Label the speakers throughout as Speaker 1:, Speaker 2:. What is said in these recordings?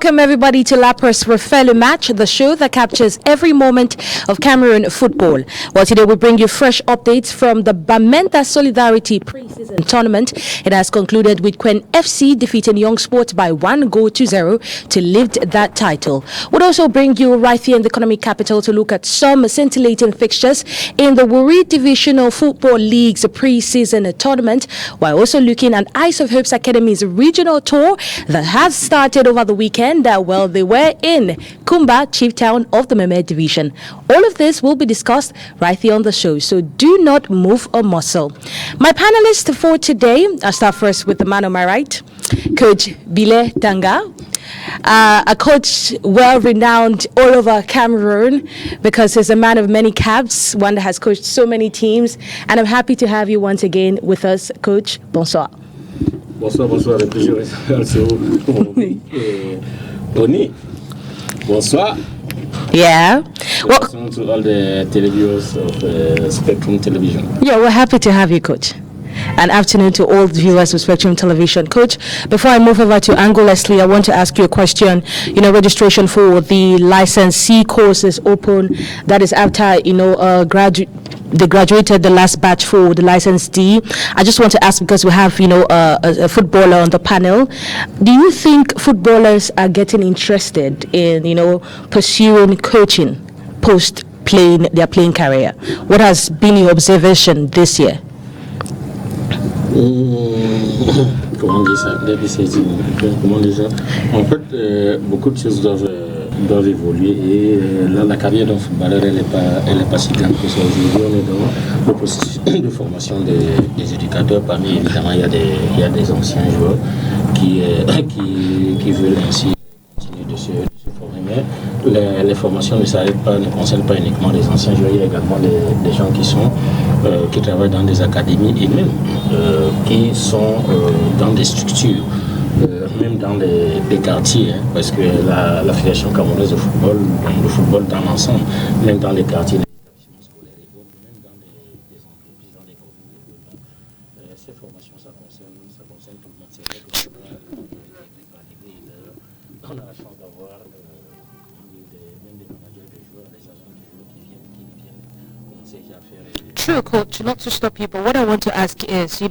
Speaker 1: Welcome everybody to La Presse REFAIT Le Match, the show that captures every moment of Cameroon football. Well, today we bring you fresh updates from the Bamenda Solidarity pre-season tournament. It has concluded with Quen FC defeating Young Sport by 1-0 to lift that title. We'll also bring you right here in the economic capital to look at some scintillating fixtures in the Wuri Divisional Football League's pre-season tournament, while also looking at Ice of Hope's Academy's regional tour that has started over the weekend. Well, they were in Kumba, chief town of the Meme Division. All of this will be discussed right here on the show, so do not move a muscle. My panelists for today, I'll start first with the man on my right, Coach Bile Tanga. A coach well-renowned all over Cameroon because he's a man of many caps, one that has coached so many teams, and I'm happy to have you once again with us, Coach. Bonsoir.
Speaker 2: Bonsoir, le plaisir est ONI. Bonsoir.
Speaker 1: Yeah.
Speaker 2: Welcome to all the televiewers of Spectrum Television.
Speaker 1: Yeah, we're happy to have you, Coach. And afternoon to all viewers of Spectrum Television. Coach, before I move over to Angle Leslie, I want to ask you a question. Registration for the License C course is open. That is after, they graduated the last batch for the License D. I just want to ask, because we have, a footballer on the panel. Do you think footballers are getting interested in, pursuing coaching post their playing career? What has been your observation this year?
Speaker 2: Comment dire ça? En fait, beaucoup de choses doivent évoluer et là, la carrière d'un footballeur, elle est pas si grande que ça. Aujourd'hui, on est dans le processus de formation des éducateurs. Parmi, évidemment, il y a des anciens joueurs qui veulent ainsi continuer de se former. Mais les formations ne concernent pas uniquement les anciens joueurs, il y a également des gens qui travaillent dans des académies et même qui sont dans des structures, même dans des quartiers, parce que la Fédération camerounaise de football, le football dans l'ensemble, même dans les quartiers, les établissements scolaires et autres, même dans des entreprises, dans des communes. Ces formations, ça concerne tout le monde. C'est vrai que on a la chance d'avoir même des managers de joueurs, des agents de joueurs qui viennent commencer à faire.
Speaker 1: True, Coach, not to stop you, but what I want to ask is,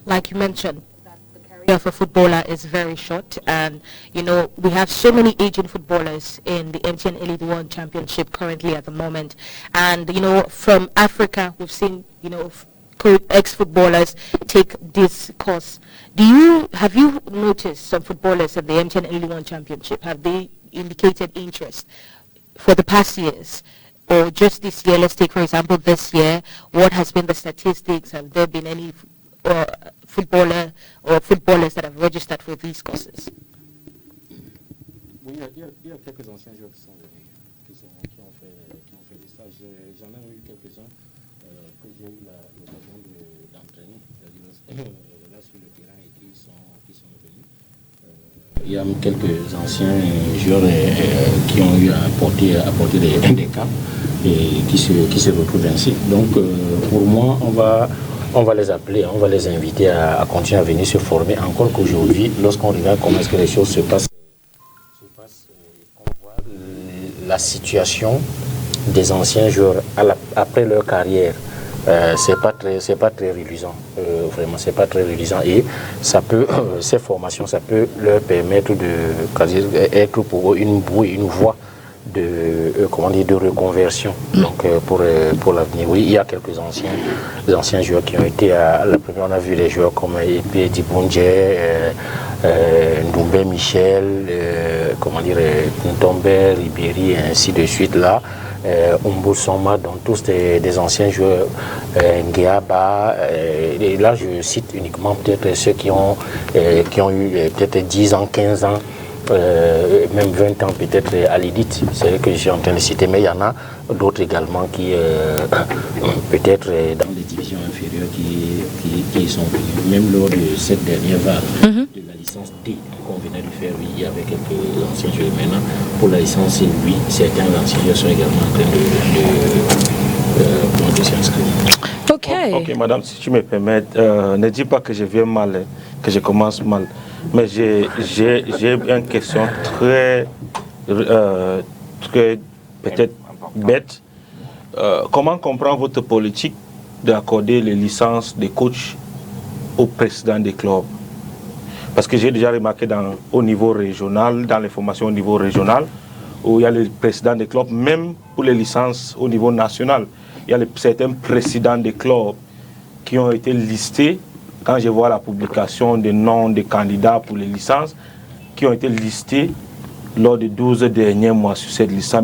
Speaker 1: like you mentioned, that the career of a footballer is very short, and, we have so many aging footballers in the MTN Elite One Championship currently at the moment, and, from Africa, we've seen, ex-footballers take this course. Have you noticed some footballers at the MTN Elite One Championship, have they indicated interest for the past years? Or just this year, let's take for example this year, what has been the statistics? Have there been any footballers that have registered for these courses?
Speaker 2: Oui, il y a quelques anciens joueurs qui sont venus, qui ont fait des stages. J'en ai eu quelques-uns que j'ai eu l'occasion d'entraîner, là sur le terrain, et qui sont venus. Il y a quelques anciens joueurs qui ont eu à apporter des camps et qui se retrouvent ainsi. Donc pour moi, on va les appeler, on va les inviter à continuer à venir se former. Encore qu'aujourd'hui, lorsqu'on regarde comment est-ce que les choses se passent, on voit la situation des anciens joueurs après leur carrière. C'est pas très reluisant, vraiment c'est pas très reluisant, et ça peut ces formations, ça peut leur permettre être pour eux une voie de reconversion. Donc pour l'avenir, oui, il y a quelques anciens joueurs qui ont été à la première. On a vu les joueurs comme Epé Dibondje, Ndoumbe Michel, Ntomber, Ribéry, et ainsi de suite là. Umbo Soma, donc tous des anciens joueurs, Ngeaba, et là je cite uniquement peut-être ceux qui ont eu peut-être 10 ans, 15 ans, même 20 ans peut-être à l'élite, c'est ce que je suis en train de citer, mais il y en a d'autres également qui peut-être dans les divisions inférieures qui sont venus, même lors de cette dernière vague de la licence D qu'on venait de faire, oui, il y avait quelques anciens joueurs. Maintenant, pour la licence C, oui, certains anciens joueurs sont également en train de s'inscrire.
Speaker 3: Ok, madame, si tu me permets, ne dis pas que je viens mal, hein, que je commence mal. Mais j'ai une question très peut-être bête. Comment comprend votre politique d'accorder les licences de coach au président des clubs? Parce que j'ai déjà remarqué au niveau régional, dans les formations au niveau régional, où il y a les présidents des clubs, même pour les licences au niveau national, il y a certains présidents des clubs qui ont été listés, quand je vois la publication des noms des candidats pour les licences, qui ont été listés lors des 12 derniers mois sur cette liste.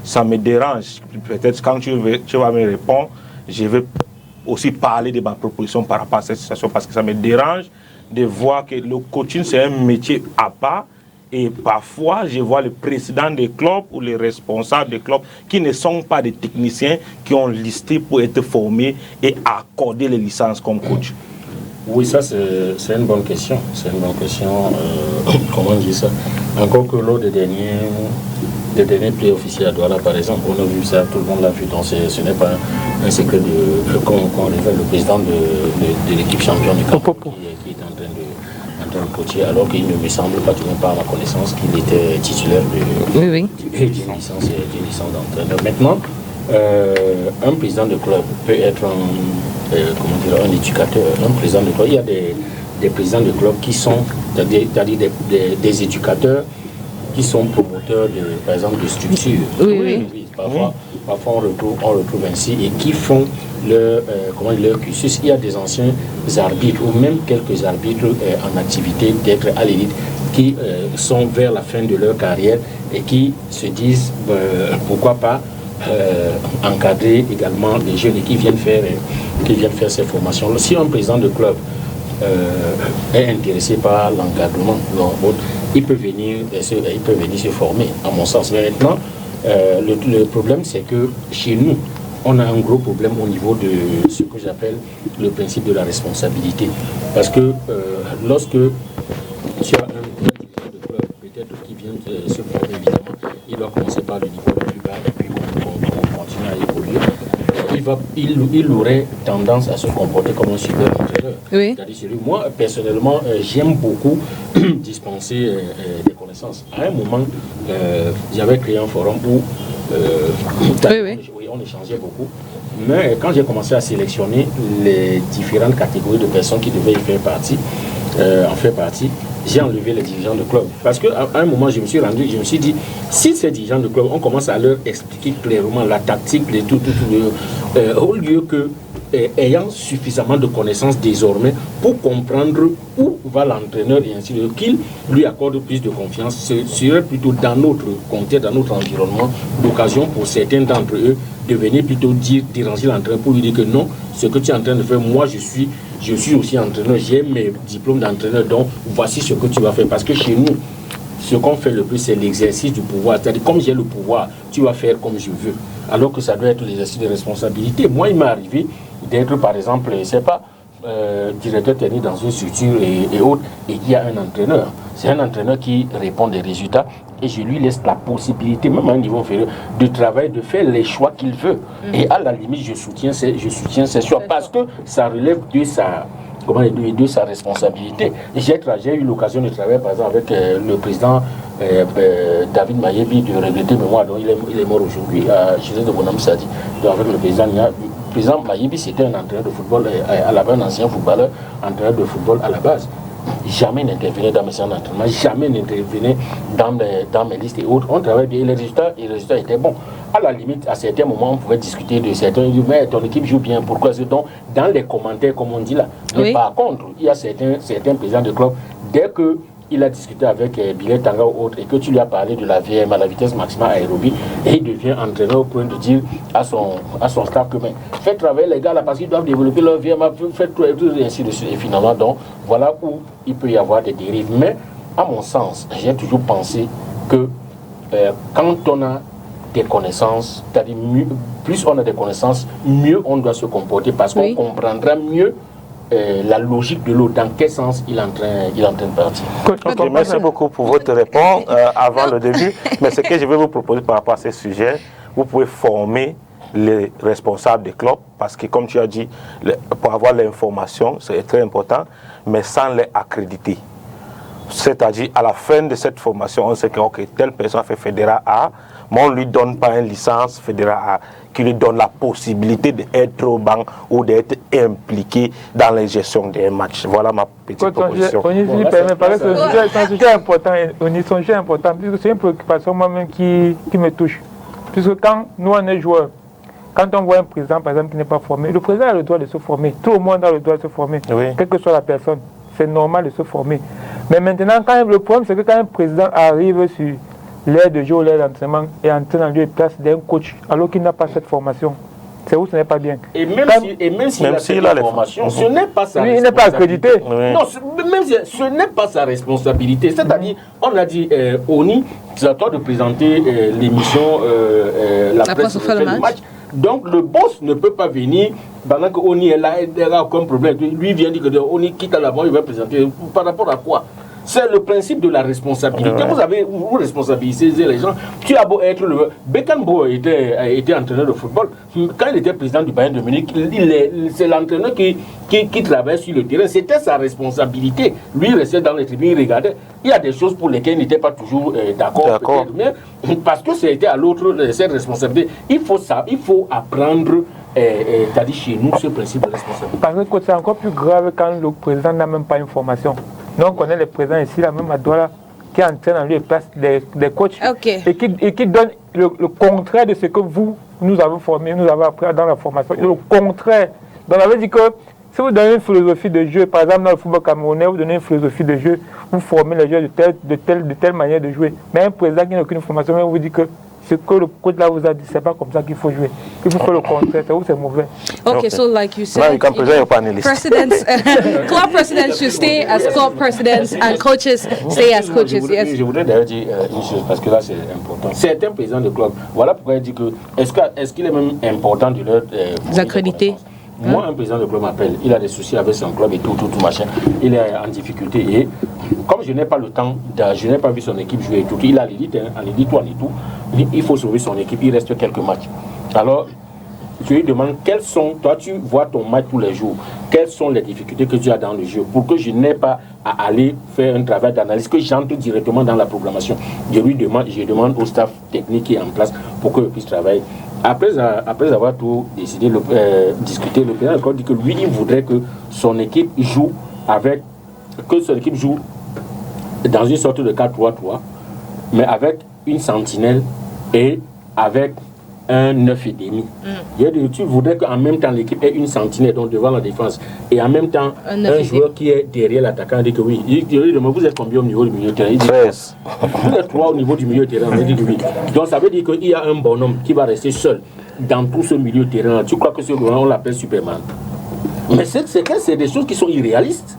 Speaker 3: Ça me dérange. Peut-être quand tu vas me répondre, je vais aussi parler de ma proposition par rapport à cette situation, parce que ça me dérange de voir que le coaching, c'est un métier à part. Et parfois, je vois les présidents des clubs ou les responsables des clubs qui ne sont pas des techniciens qui ont listé pour être formés et accorder les licences comme coach.
Speaker 2: Oui, ça c'est une bonne question. C'est une bonne question. Comment dire ça? Encore que lors des derniers play officiels à Douala, par exemple, on a vu ça, tout le monde l'a vu, donc ce n'est pas un secret qu'on révèle le président de l'équipe championne du Cap qui est en train de coacher, alors qu'il ne me semble pas, du moins pas à ma connaissance, qu'il était titulaire d'une licence d'entraîneur. Maintenant, un président de club peut être un éducateur, un président de club. Il y a des présidents de club qui sont, c'est-à-dire des éducateurs qui sont promoteurs, par exemple, de structures. Parfois on retrouve ainsi, et qui font leur cursus. Il y a des anciens arbitres, ou même quelques arbitres en activité d'être à l'élite, qui sont vers la fin de leur carrière et qui se disent pourquoi pas encadrer également les jeunes et qui viennent faire ces formations. Si un président de club est intéressé par l'encadrement, il peut venir se former, à mon sens. Mais maintenant, le problème, c'est que chez nous, on a un gros problème au niveau de ce que j'appelle le principe de la responsabilité. Parce que lorsque tu as un dirigeant de club, peut-être qui vient se former, évidemment, il doit commencer par le niveau le plus bas, et puis on continue à évoluer. Il aurait tendance à se comporter comme un super entraîneur.
Speaker 1: Oui.
Speaker 2: C'est-à-dire, moi, personnellement, j'aime beaucoup dispenser des connaissances. À un moment, j'avais créé un forum où on échangeait beaucoup. Mais quand j'ai commencé à sélectionner les différentes catégories de personnes qui devaient en faire partie, j'ai enlevé les dirigeants de club. Parce qu'à un moment, je me suis dit, si ces dirigeants de club, on commence à leur expliquer clairement la tactique, au lieu que, ayant suffisamment de connaissances désormais pour comprendre où va l'entraîneur et ainsi de suite, qu'il lui accorde plus de confiance, ce serait plutôt dans notre contexte, dans notre environnement, l'occasion pour certains d'entre eux de venir plutôt déranger l'entraîneur pour lui dire que non, ce que tu es en train de faire, moi je suis aussi entraîneur, j'ai mes diplômes d'entraîneur, donc voici ce que tu vas faire. Parce que chez nous, ce qu'on fait le plus, c'est l'exercice du pouvoir. C'est-à-dire, comme j'ai le pouvoir, tu vas faire comme je veux. Alors que ça doit être l'exercice de responsabilité. Moi, il m'est arrivé d'être, par exemple, je ne sais pas, directeur technique dans une structure et autres, et il y a un entraîneur. C'est un entraîneur qui répond des résultats, et je lui laisse la possibilité, même à un niveau inférieur, de travailler, de faire les choix qu'il veut. Et à la limite, je soutiens ses choix, parce que ça relève de sa responsabilité. J'ai eu l'occasion de travailler, par exemple, avec le président David Mayebi, de regretter mémoire, dont il est mort aujourd'hui, à José de Bonham Sadi. Donc avec le président Mayebi, c'était un entraîneur de football, à la base, un ancien footballeur, entraîneur de football à la base. Jamais n'intervenait dans mes séances d'entraînement, jamais n'intervenait dans mes listes et autres. On travaillait bien, et les résultats étaient bons. À la limite, à certains moments, on pouvait discuter de certains. Ils disaient, mais ton équipe joue bien, pourquoi? C'est donc dans les commentaires, comme on dit là. Mais par contre, il y a certains présidents de club, dès qu'il a discuté avec Billet Tanga ou autre, et que tu lui as parlé de la VM, à la vitesse maximale aérobie, et il devient entraîneur au point de dire à son staff que faites travailler les gars là parce qu'ils doivent développer leur VM, faites tout et ainsi de suite. Et finalement, donc, voilà où il peut y avoir des dérives. Mais, à mon sens, j'ai toujours pensé que quand on a des connaissances, c'est-à-dire plus on a des connaissances, mieux on doit se comporter, parce qu'on comprendra mieux la logique de l'autre, dans quel sens il est en train de partir.
Speaker 3: Ok, merci beaucoup pour votre réponse avant le début. Mais ce que je vais vous proposer par rapport à ces sujets, vous pouvez former les responsables des clubs, parce que comme tu as dit, pour avoir l'information, c'est très important, mais sans les accréditer. C'est-à-dire, à la fin de cette formation, on sait que telle personne fait fédéral A, mais on ne lui donne pas une licence fédéral A qui lui donne la possibilité d'être au banc ou d'être impliqué dans la gestion des matchs. Voilà ma petite proposition.
Speaker 4: C'est un sujet important, c'est un sujet important, puisque c'est une préoccupation moi-même qui me touche. Puisque quand nous, on est joueurs, quand on voit un président, par exemple, qui n'est pas formé, le président a le droit de se former. Tout le monde a le droit de se former, quelle que soit la personne. C'est normal de se former. Mais maintenant, le problème, c'est que quand un président arrive sur l'aire de jeu ou l'aire d'entraînement et entraîne en lieu et place d'un coach, alors qu'il n'a pas cette formation, c'est où ce n'est pas bien.
Speaker 2: Et même s'il a la formation, ce n'est pas sa responsabilité.
Speaker 4: Il n'est pas accrédité.
Speaker 2: Non, ce n'est pas sa responsabilité. C'est-à-dire, on a dit, ONI, c'est à toi de présenter l'émission, la presse refait le match. Donc le boss ne peut pas venir pendant que ONI est là, il n'a aucun problème. Lui vient dire que ONI quitte à l'avant, il va présenter. Par rapport à quoi? C'est le principe de la responsabilité. Vous responsabilisez les gens. Tu as beau être Beckenbauer était entraîneur de football. Quand il était président du Bayern de Munich, c'est l'entraîneur qui travaille sur le terrain. C'était sa responsabilité. Lui, il restait dans les tribunes, il regardait. Il y a des choses pour lesquelles il n'était pas toujours d'accord. Parce que c'était à l'autre cette responsabilité. Il faut apprendre. C'est-à-dire chez nous ce principe de responsabilité.
Speaker 4: Parce que c'est encore plus grave quand le président n'a même pas une formation. Nous, on connaît les présidents ici, là, même à Douala, qui entraînent en lieu et place des coachs et qui donnent le contraire de ce que nous avons formé, nous avons appris dans la formation. Le contraire. Donc, on avait dit que si vous donnez une philosophie de jeu, par exemple dans le football camerounais, vous donnez une philosophie de jeu, vous formez les joueurs de telle manière de jouer. Mais un président qui n'a aucune formation, vous dit que ce que le coach là vous a dit, c'est pas comme ça qu'il faut jouer. Il faut faire le contraire, c'est mauvais.
Speaker 1: Okay, so like you said,
Speaker 3: now you can present your panelists.
Speaker 1: Presidents, club presidents should stay as club presidents and coaches stay as coaches.
Speaker 2: Je voudrais d'ailleurs dire une chose, parce que là c'est important. Certains présidents de club, voilà pourquoi il dit que est-ce qu'il est même important de leur
Speaker 1: accréditer.
Speaker 2: Moi, un président de club m'appelle, il a des soucis avec son club et tout machin. Il est en difficulté et comme je n'ai pas le temps, je n'ai pas vu son équipe jouer et tout, il a l'édite, il faut sauver son équipe, il reste quelques matchs. Alors, je lui demande quels sont, toi tu vois ton match tous les jours, quelles sont les difficultés que tu as dans le jeu pour que je n'ai pas à aller faire un travail d'analyse, que j'entre directement dans la programmation. Je demande au staff technique qui est en place pour qu'il puisse travailler. Après avoir tout décidé, discuté, le président encore dit que lui, il voudrait que son équipe joue dans une sorte de 4-3-3, mais avec une sentinelle et avec un 9,5. Tu voudrais qu'en même temps l'équipe ait une sentinelle donc devant la défense et en même temps un joueur qui est derrière l'attaquant. Il dit que oui. Il dit vous êtes combien au niveau du milieu de terrain? Il dit 13. Vous êtes 3 au niveau du milieu de terrain. Il dit que oui. Donc ça veut dire qu'il y a un bonhomme qui va rester seul dans tout ce milieu de terrain. Tu crois que ce bonhomme on l'appelle Superman? Mais c'est des choses qui sont irréalistes.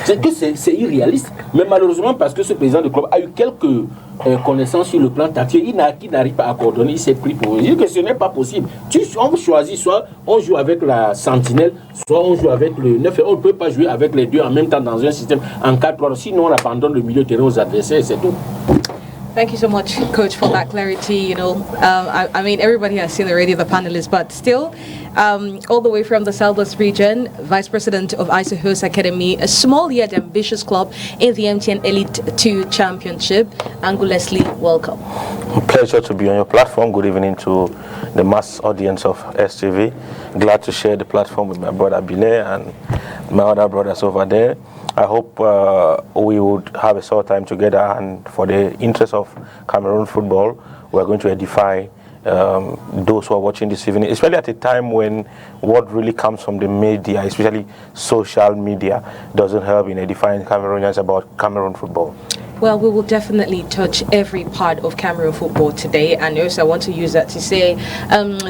Speaker 2: C'est irréaliste. Mais malheureusement, parce que ce président de club a eu quelques connaissances sur le plan tactique, il n'arrive pas à coordonner, il s'est pris pour dire que ce n'est pas possible. On choisit, soit on joue avec la sentinelle, soit on joue avec le 9. On ne peut pas jouer avec les deux en même temps dans un système en 4-3. Sinon, on abandonne le milieu de terrain aux adversaires, c'est tout.
Speaker 1: Thank you so much, Coach, for that clarity. You know, I mean, everybody has seen already the panelists, but still, all the way from the Southwest region, Vice President of Isohos Academy, a small yet ambitious club in the MTN Elite 2 Championship. Angu Leslie, welcome.
Speaker 3: A pleasure to be on your platform. Good evening to the mass audience of STV. Glad to share the platform with my brother Bile and my other brothers over there. I hope we would have a short time together, and for the interest of Cameroon football, we're going to edify those who are watching this evening, especially at a time when what really comes from the media, especially social media, doesn't help in edifying Cameroonians about Cameroon football.
Speaker 1: Well, we will definitely touch every part of Cameroon football today, and also I want to use that to say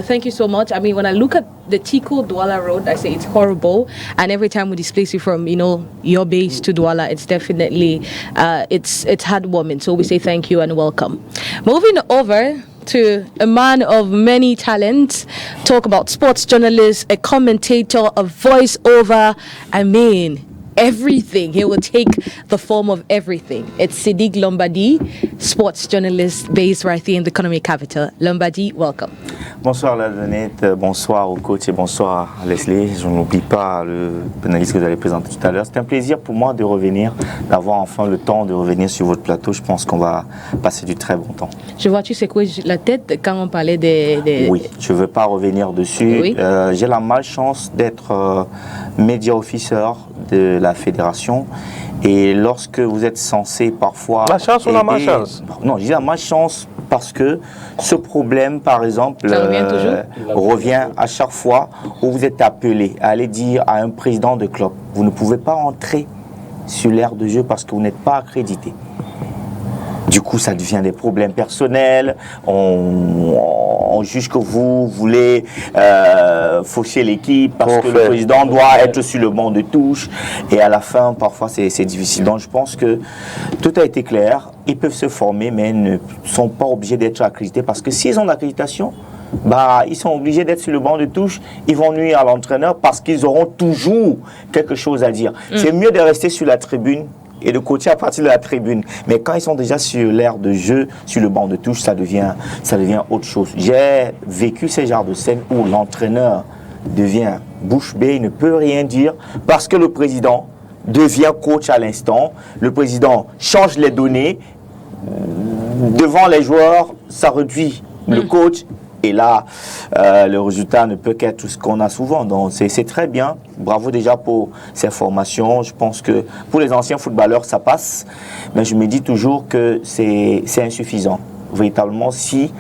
Speaker 1: thank you so much. I mean, when I look at the Tico Douala Road, I say it's horrible, and every time we displace you from, you know, your base to Douala, it's definitely it's heartwarming. So we say thank you and welcome. Moving over to a man of many talents, talk about sports journalist, a commentator, a voiceover. I mean, everything. He will take the form of everything. It's Sidik Lombardi, sports journalist based right here in the economic capital. Lombardi, welcome.
Speaker 5: Bonsoir Ladonette, bonsoir au coach et bonsoir Leslie. Je n'oublie pas le pénaliste que vous avez présenté tout à l'heure. C'est un plaisir pour moi de revenir, d'avoir enfin le temps de revenir sur votre plateau. Je pense qu'on va passer du très bon temps.
Speaker 1: Je vois, tu secoues la tête quand on parlait des...
Speaker 5: Oui, je ne veux pas revenir dessus.
Speaker 1: Oui.
Speaker 5: J'ai la malchance d'être média officer de la fédération. Et lorsque vous êtes censé parfois...
Speaker 3: La chance ou la malchance?
Speaker 5: Non, je dis la malchance parce que ce problème, par exemple, revient à chaque fois où vous êtes appelé à aller dire à un président de club, vous ne pouvez pas entrer sur l'aire de jeu parce que vous n'êtes pas accrédité. Du coup, ça devient des problèmes personnels. On juge que vous voulez faucher l'équipe parce que le président doit être sur le banc de touche. Et à la fin, parfois, c'est difficile. Donc, je pense que tout a été clair. Ils peuvent se former, mais ne sont pas obligés d'être accrédités parce que s'ils ont l'accréditation, ils sont obligés d'être sur le banc de touche. Ils vont nuire à l'entraîneur parce qu'ils auront toujours quelque chose à dire. C'est mieux de rester sur la tribune et de coacher à partir de la tribune. Mais quand ils sont déjà sur l'aire de jeu, sur le banc de touche, ça devient autre chose. J'ai vécu ces genres de scènes où l'entraîneur devient bouche bée, il ne peut rien dire parce que le président devient coach à l'instant. Le président change les données. Devant les joueurs, ça réduit le coach. Et là, le résultat ne peut qu'être tout ce qu'on a souvent. Donc, c'est très bien. Bravo déjà pour ces formations. Je pense que pour les anciens footballeurs, ça passe. Mais je me dis toujours que c'est insuffisant. Véritablement, si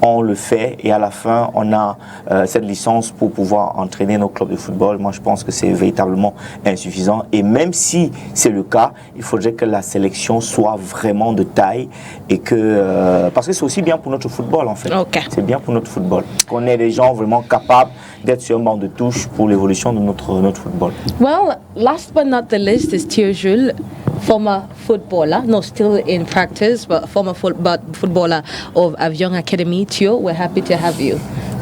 Speaker 5: on le fait et à la fin, on a cette licence pour pouvoir entraîner nos clubs de football. Moi, je pense que c'est véritablement insuffisant. Et même si c'est le cas, il faudrait que la sélection soit vraiment de taille et que... parce que c'est aussi bien pour notre football, en fait.
Speaker 1: Okay.
Speaker 5: C'est bien pour notre football. Qu'on ait des gens vraiment capables d'être sur un banc de touche pour l'évolution de notre football.
Speaker 1: Well, last but not the least is Thierry Jules, former footballer, no, still in practice, but former footballer of Avion Academy. Thio, we're happy to have you.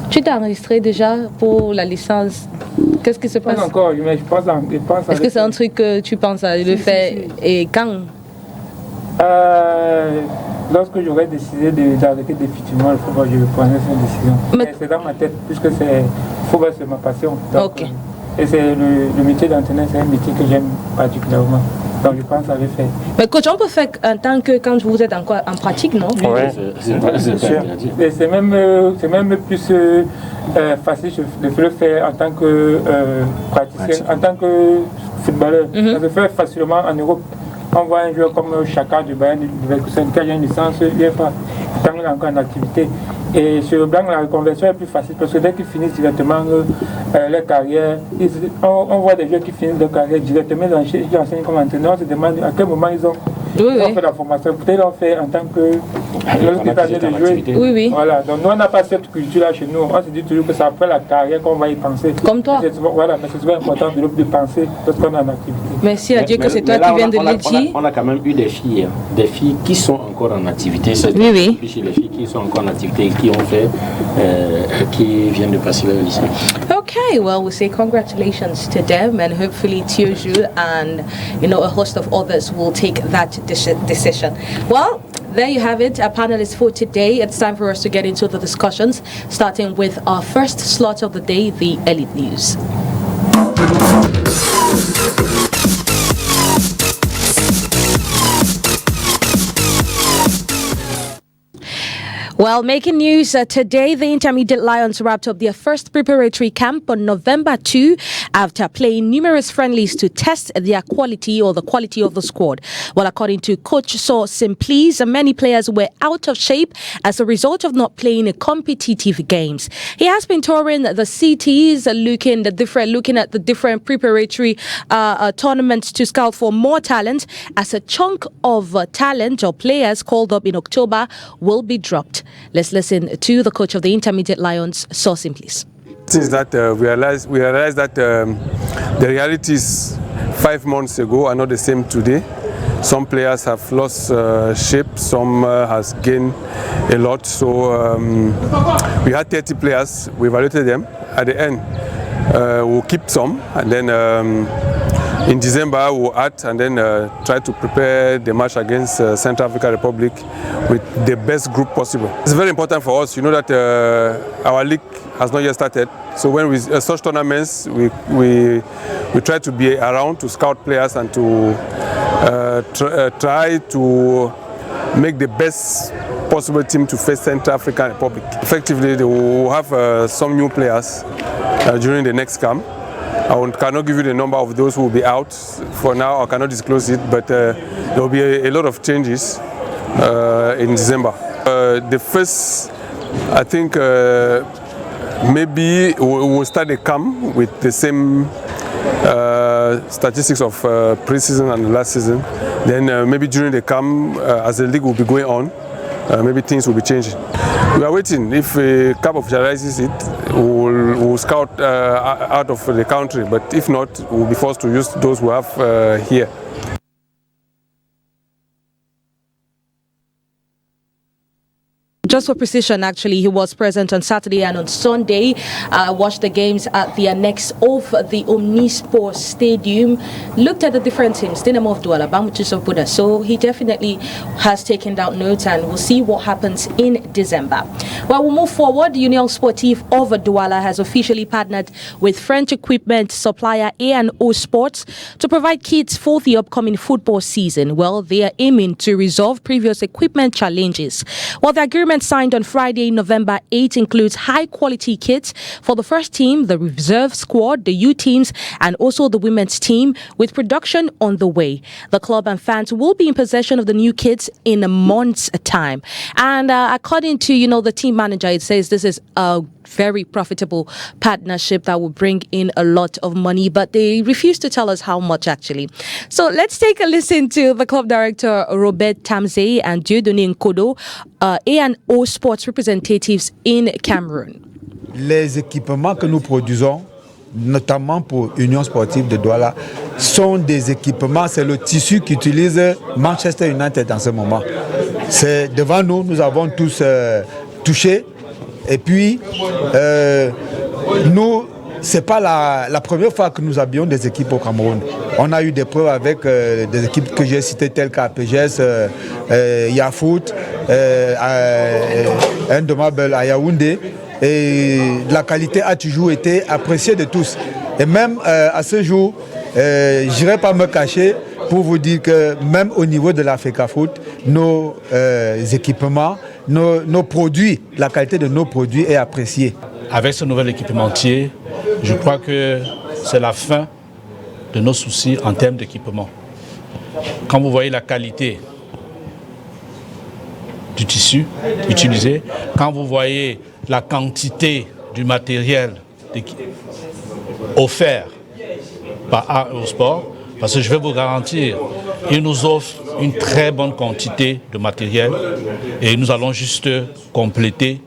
Speaker 1: Tu t'es enregistré déjà pour la licence? Qu'est-ce qui se passe?
Speaker 4: Pas encore, mais je pense
Speaker 1: Est-ce que c'est un truc que tu penses à le faire et quand?
Speaker 4: Lorsque j'aurais décidé d'arrêter définitivement le football, je prendrai cette décision. Mais c'est dans ma tête, puisque le football c'est ma passion. Donc,
Speaker 1: ok.
Speaker 4: Et c'est le métier d'entraîneur, c'est un métier que j'aime particulièrement. Donc je pense à le faire. Mais
Speaker 1: coach, on peut faire en tant que quand vous êtes encore en pratique, non?
Speaker 2: Oui, c'est sûr.
Speaker 4: Et c'est même plus facile de le faire en tant que praticien, en tant que footballeur. Ça se fait facilement en Europe. On voit un joueur comme Chaka du Bayern Leverkusen qui a une licence, il n'est pas tant qu'il est encore en activité. Et sur le blanc, la reconversion est plus facile parce que dès qu'ils finissent directement leur carrière, on voit des joueurs qui finissent leur carrière directement, ils enseignent comme entraîneur, on se demande à quel moment ils ont fait la formation. Peut-être ils l'ont fait en tant que de jouer.
Speaker 1: Oui.
Speaker 4: Voilà, donc nous on n'a pas cette culture-là chez nous. On se dit toujours que c'est après la carrière qu'on va y penser.
Speaker 1: Comme toi.
Speaker 4: Voilà, mais c'est souvent important de penser lorsqu'on est en activité.
Speaker 1: Merci à Dieu que c'est toi qui viens de le dire.
Speaker 2: On a quand même eu des filles qui sont encore en activité.
Speaker 1: Oui.
Speaker 2: Puis chez les filles qui sont encore en activité et qui ont fait, qui viennent de passer leur lycée.
Speaker 1: Okay, well, we say congratulations to them, and hopefully Thierry Jules and a host of others will take that decision. Well, there you have it, our panelists for today. It's time for us to get into the discussions, starting with our first slot of the day, the Elite News. Well, making news today, the Intermediate Lions wrapped up their first preparatory camp on November 2 after playing numerous friendlies to test their quality or the quality of the squad. Well, according to Coach Saw Simplice, many players were out of shape as a result of not playing competitive games. He has been touring the cities, looking at the different preparatory tournaments to scout for more talent, as a chunk of talent or players called up in October will be dropped. Let's listen to the coach of the Intermediate Lions, Saw Simplice.
Speaker 6: Since that we realized that the realities 5 months ago are not the same today. Some players have lost shape, some has gained a lot. So we had 30 players, we evaluated them. At the end, we'll keep some, and then in December we'll add and then try to prepare the match against Central African Republic with the best group possible. It's very important for us. You know that our league has not yet started. So when we such tournaments, we try to be around to scout players and to try to make the best possible team to face Central African Republic. Effectively, they will have some new players during the next camp. I cannot give you the number of those who will be out. For now, I cannot disclose it, but there will be a lot of changes in December. The first, I think, maybe we'll start the camp with the same statistics of pre-season and last season. Then maybe during the camp, as the league will be going on, maybe things will be changing. We are waiting. If a CAF officializes it, we'll scout out of the country. But if not, we'll be forced to use those we have here.
Speaker 1: Just for precision, actually, he was present on Saturday and on Sunday. Watched the games at the annex of the Omnisport Stadium. Looked at the different teams. Dynamo of Douala, Bamuchis of Buddha. So he definitely has taken down notes, and we'll see what happens in December. Well, we'll move forward. Union Sportive of Douala has officially partnered with French equipment supplier A&O Sports to provide kits for the upcoming football season. Well, they are aiming to resolve previous equipment challenges. While the agreement signed on Friday, November 8, includes high-quality kits for the first team, the reserve squad, the U teams, and also the women's team, with production on the way. The club and fans will be in possession of the new kits in a month's time. And according to, the team manager, it says this is a very profitable partnership that will bring in a lot of money, but they refuse to tell us how much actually. So let's take a listen to the club director Robert Tamze and Dieudonné Nkodo, A&O Sports representatives in Cameroon.
Speaker 7: Les équipements que nous produisons, notamment pour Union Sportive de Douala, sont des équipements, c'est le tissu qu'utilise Manchester United en ce moment. C'est devant nous, nous avons tous touché. Et puis, nous, ce n'est pas la première fois que nous habillons des équipes au Cameroun. On a eu des preuves avec des équipes que j'ai citées telles qu'APGS, Yafoot, Indommable à Yaoundé. Et la qualité a toujours été appréciée de tous. Et même à ce jour, je n'irai pas me cacher pour vous dire que même au niveau de l'Africa Foot, nos équipements, nos produits, la qualité de nos produits est appréciée.
Speaker 8: Avec ce nouvel équipementier, je crois que c'est la fin de nos soucis en termes d'équipement. Quand vous voyez la qualité du tissu utilisé, quand vous voyez la quantité du matériel offert par A&O Sport, parce que je vais vous garantir, ils nous offrent une très bonne quantité de matériel et nous allons juste compléter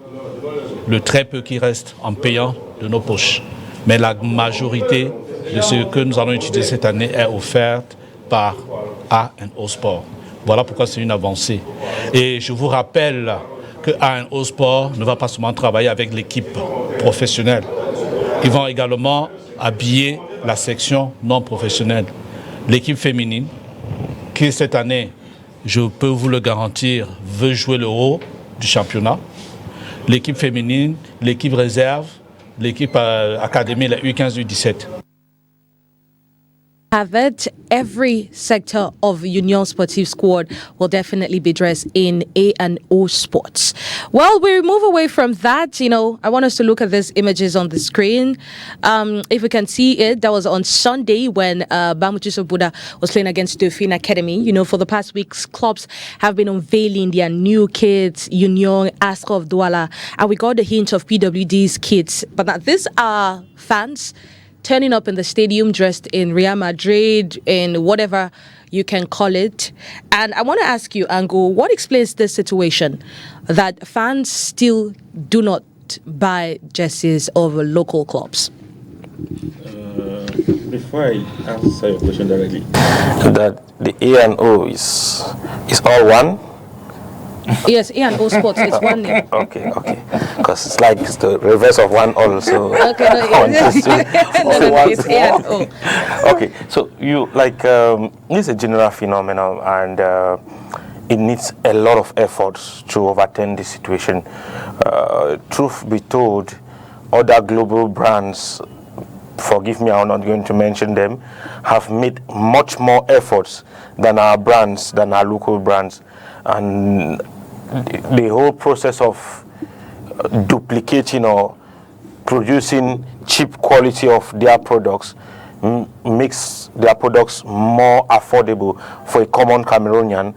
Speaker 8: le très peu qui reste en payant de nos poches. Mais la majorité de ce que nous allons utiliser cette année est offerte par A&O Sport. Voilà pourquoi c'est une avancée. Et je vous rappelle que A&O Sport ne va pas seulement travailler avec l'équipe professionnelle. Ils vont également habiller la section non professionnelle. L'équipe féminine, qui cette année, je peux vous le garantir, veut jouer le haut du championnat. L'équipe féminine, l'équipe réserve, l'équipe académie, la U15, U17.
Speaker 1: Have it, every sector of Union Sportive squad will definitely be dressed in A&O Sports. Well, we move away from that. I want us to look at these images on the screen. If we can see it, that was on Sunday when Bamuchis of Buddha was playing against Dauphine Academy. For the past weeks, clubs have been unveiling their new kits, Union, Astra of Douala, and we got the hint of PWD's kits. But now these are fans turning up in the stadium dressed in Real Madrid, in whatever you can call it. And I want to ask you, Ango, what explains this situation that fans still do not buy jerseys of local clubs?
Speaker 3: Before I answer your question directly, that the A&O is all one.
Speaker 1: Yes, A&O Sports, it's 1-0.
Speaker 3: Okay. Because it's like it's the reverse of 1-0. So
Speaker 1: okay, no, it's A&O.
Speaker 3: Okay, so you like this is a general phenomenon, and it needs a lot of efforts to overturn this situation. Truth be told, other global brands, forgive me, I'm not going to mention them, have made much more efforts than our brands, than our local brands. And the whole process of duplicating or producing cheap quality of their products makes their products more affordable for a common Cameroonian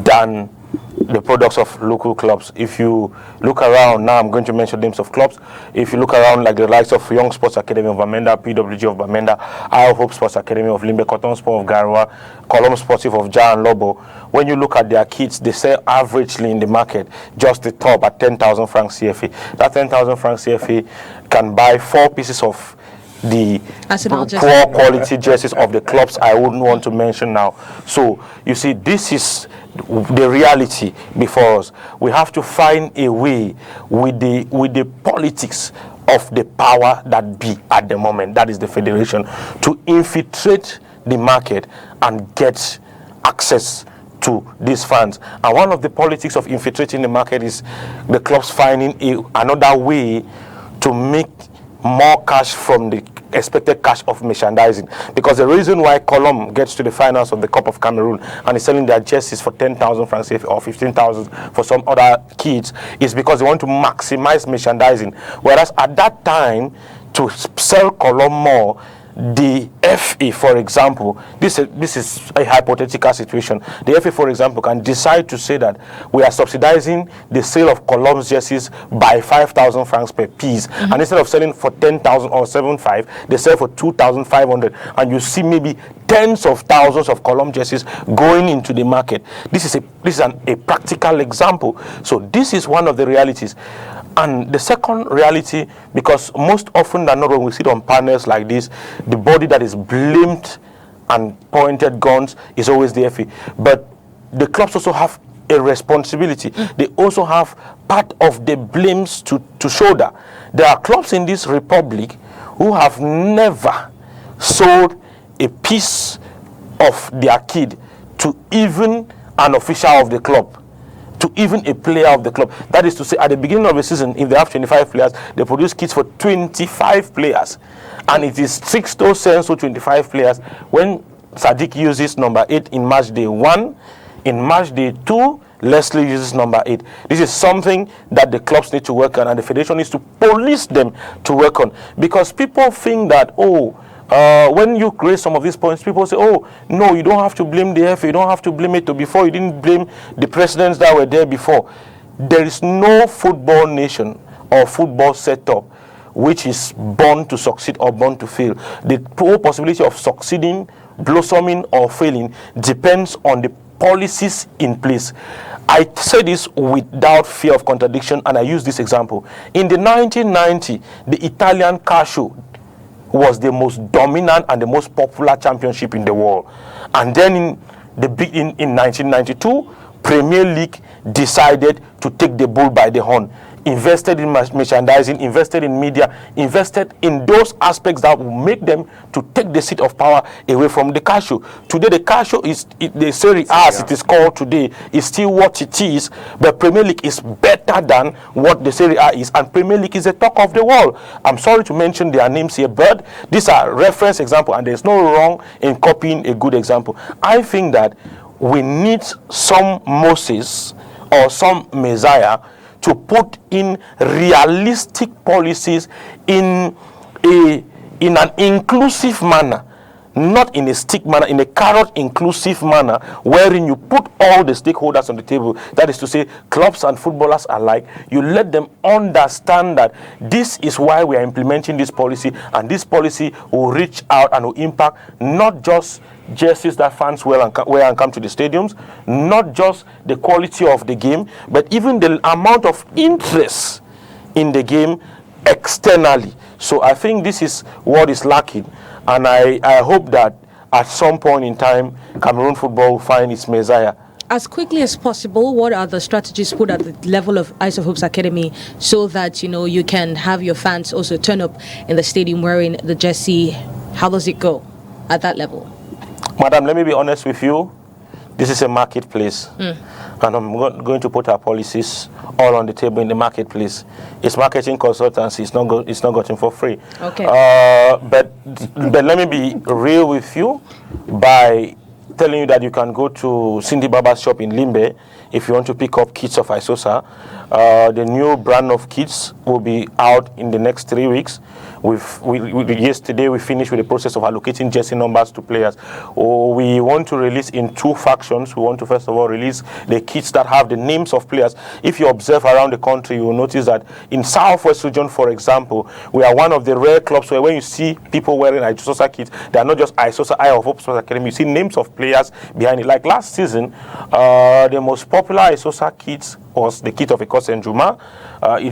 Speaker 3: than the products of local clubs. If you look around, now I'm going to mention names of clubs. If you look around, like the likes of Young Sports Academy of Bamenda, PWG of Bamenda, Eye of Hope Sports Academy of Limbe, Cotton Sport of Garoua, Column Sportive of Ja and Lobo, when you look at their kits, they sell averagely in the market just the top at 10,000 francs CFA. That 10,000 francs CFA can buy 4 pieces of the poor quality jerseys of the clubs I wouldn't want to mention now. So you see, this is the reality before us. We have to find a way with the politics of the power that be at the moment, that is the federation, to infiltrate the market and get access to these funds. And one of the politics of infiltrating the market is the clubs finding another way to make more cash from the expected cash of merchandising. Because the reason why Column gets to the finals of the Cup of Cameroon and is selling their jerseys for 10,000 francs or 15,000 for some other kids is because they want to maximize merchandising. Whereas at that time, to sell Column more, the FA, for example, this is a hypothetical situation. The FA, for example, can decide to say that we are subsidizing the sale of Column's jerseys by 5,000 francs per piece, and instead of selling for 10,000 or 7,500, they sell for 2,500, and you see maybe tens of thousands of Column jerseys going into the market. This is a practical example. So this is one of the realities. And the second reality, because most often than not when we sit on panels like this, the body that is blamed and pointed guns is always the FA. But the clubs also have a responsibility. They also have part of the blames to shoulder. There are clubs in this republic who have never sold a piece of their kid to even an official of the club, to even a player of the club. That is to say, at the beginning of the season, if they have 25 players, they produce kits for 25 players. And it is 6 to 7 to 25 players. When Sadiq uses number 8 in match day 1, in match day 2, Leslie uses number 8. This is something that the clubs need to work on, and the federation needs to police them to work on. Because people think that, when you raise some of these points, people say, oh, no, you don't have to blame the FA, you don't have to blame it before, you didn't blame the presidents that were there before. There is no football nation or football setup which is born to succeed or born to fail. The whole possibility of succeeding, blossoming, or failing depends on the policies in place. I say this without fear of contradiction, and I use this example. In the 1990, the Italian car show was the most dominant and the most popular championship in the world. And then in 1992, Premier League decided to take the bull by the horn, invested in merchandising, invested in media, invested in those aspects that will make them to take the seat of power away from the car show. Today, the car show is, the Serie A as it is called today, is still what it is, but Premier League is better than what the Serie A is, and Premier League is the talk of the world. I'm sorry to mention their names here, but these are reference examples, and there's no wrong in copying a good example. I think that we need some Moses or some Messiah to put in realistic policies in an inclusive manner, not in a stick manner, in a carrot inclusive manner, wherein you put all the stakeholders on the table. That is to say, clubs and footballers alike. You let them understand that this is why we are implementing this policy, and this policy will reach out and will impact not just jerseys that fans wear and come to the stadiums, not just the quality of the game, but even the amount of interest in the game externally. So I think this is what is lacking, and I hope that at some point in time, Cameroon football will find its Messiah.
Speaker 1: as quickly as possible, what are the strategies put at the level of Ice of Hopes Academy so that, you can have your fans also turn up in the stadium wearing the jersey? How does it go at that level?
Speaker 3: Madam, let me be honest with you. This is a marketplace. And I'm going to put our policies all on the table in the marketplace. It's marketing consultancy. It's not gotten for free.
Speaker 1: Okay.
Speaker 3: But let me be real with you by telling you that you can go to Cindy Baba's shop in Limbe if you want to pick up kits of Isosa. The new brand of kits will be out in the next 3 weeks. Yesterday we finished with the process of allocating jersey numbers to players. We want to release in 2 factions. We want to first of all release the kits that have the names of players. If you observe around the country, you will notice that in Southwest region, for example, we are one of the rare clubs where when you see people wearing Isosa kits, they are not just Isosa Eye of Hope Sports Academy. You see names of players behind it. Like last season, the most popular Isosa kits was the kit of Ekos Njuma.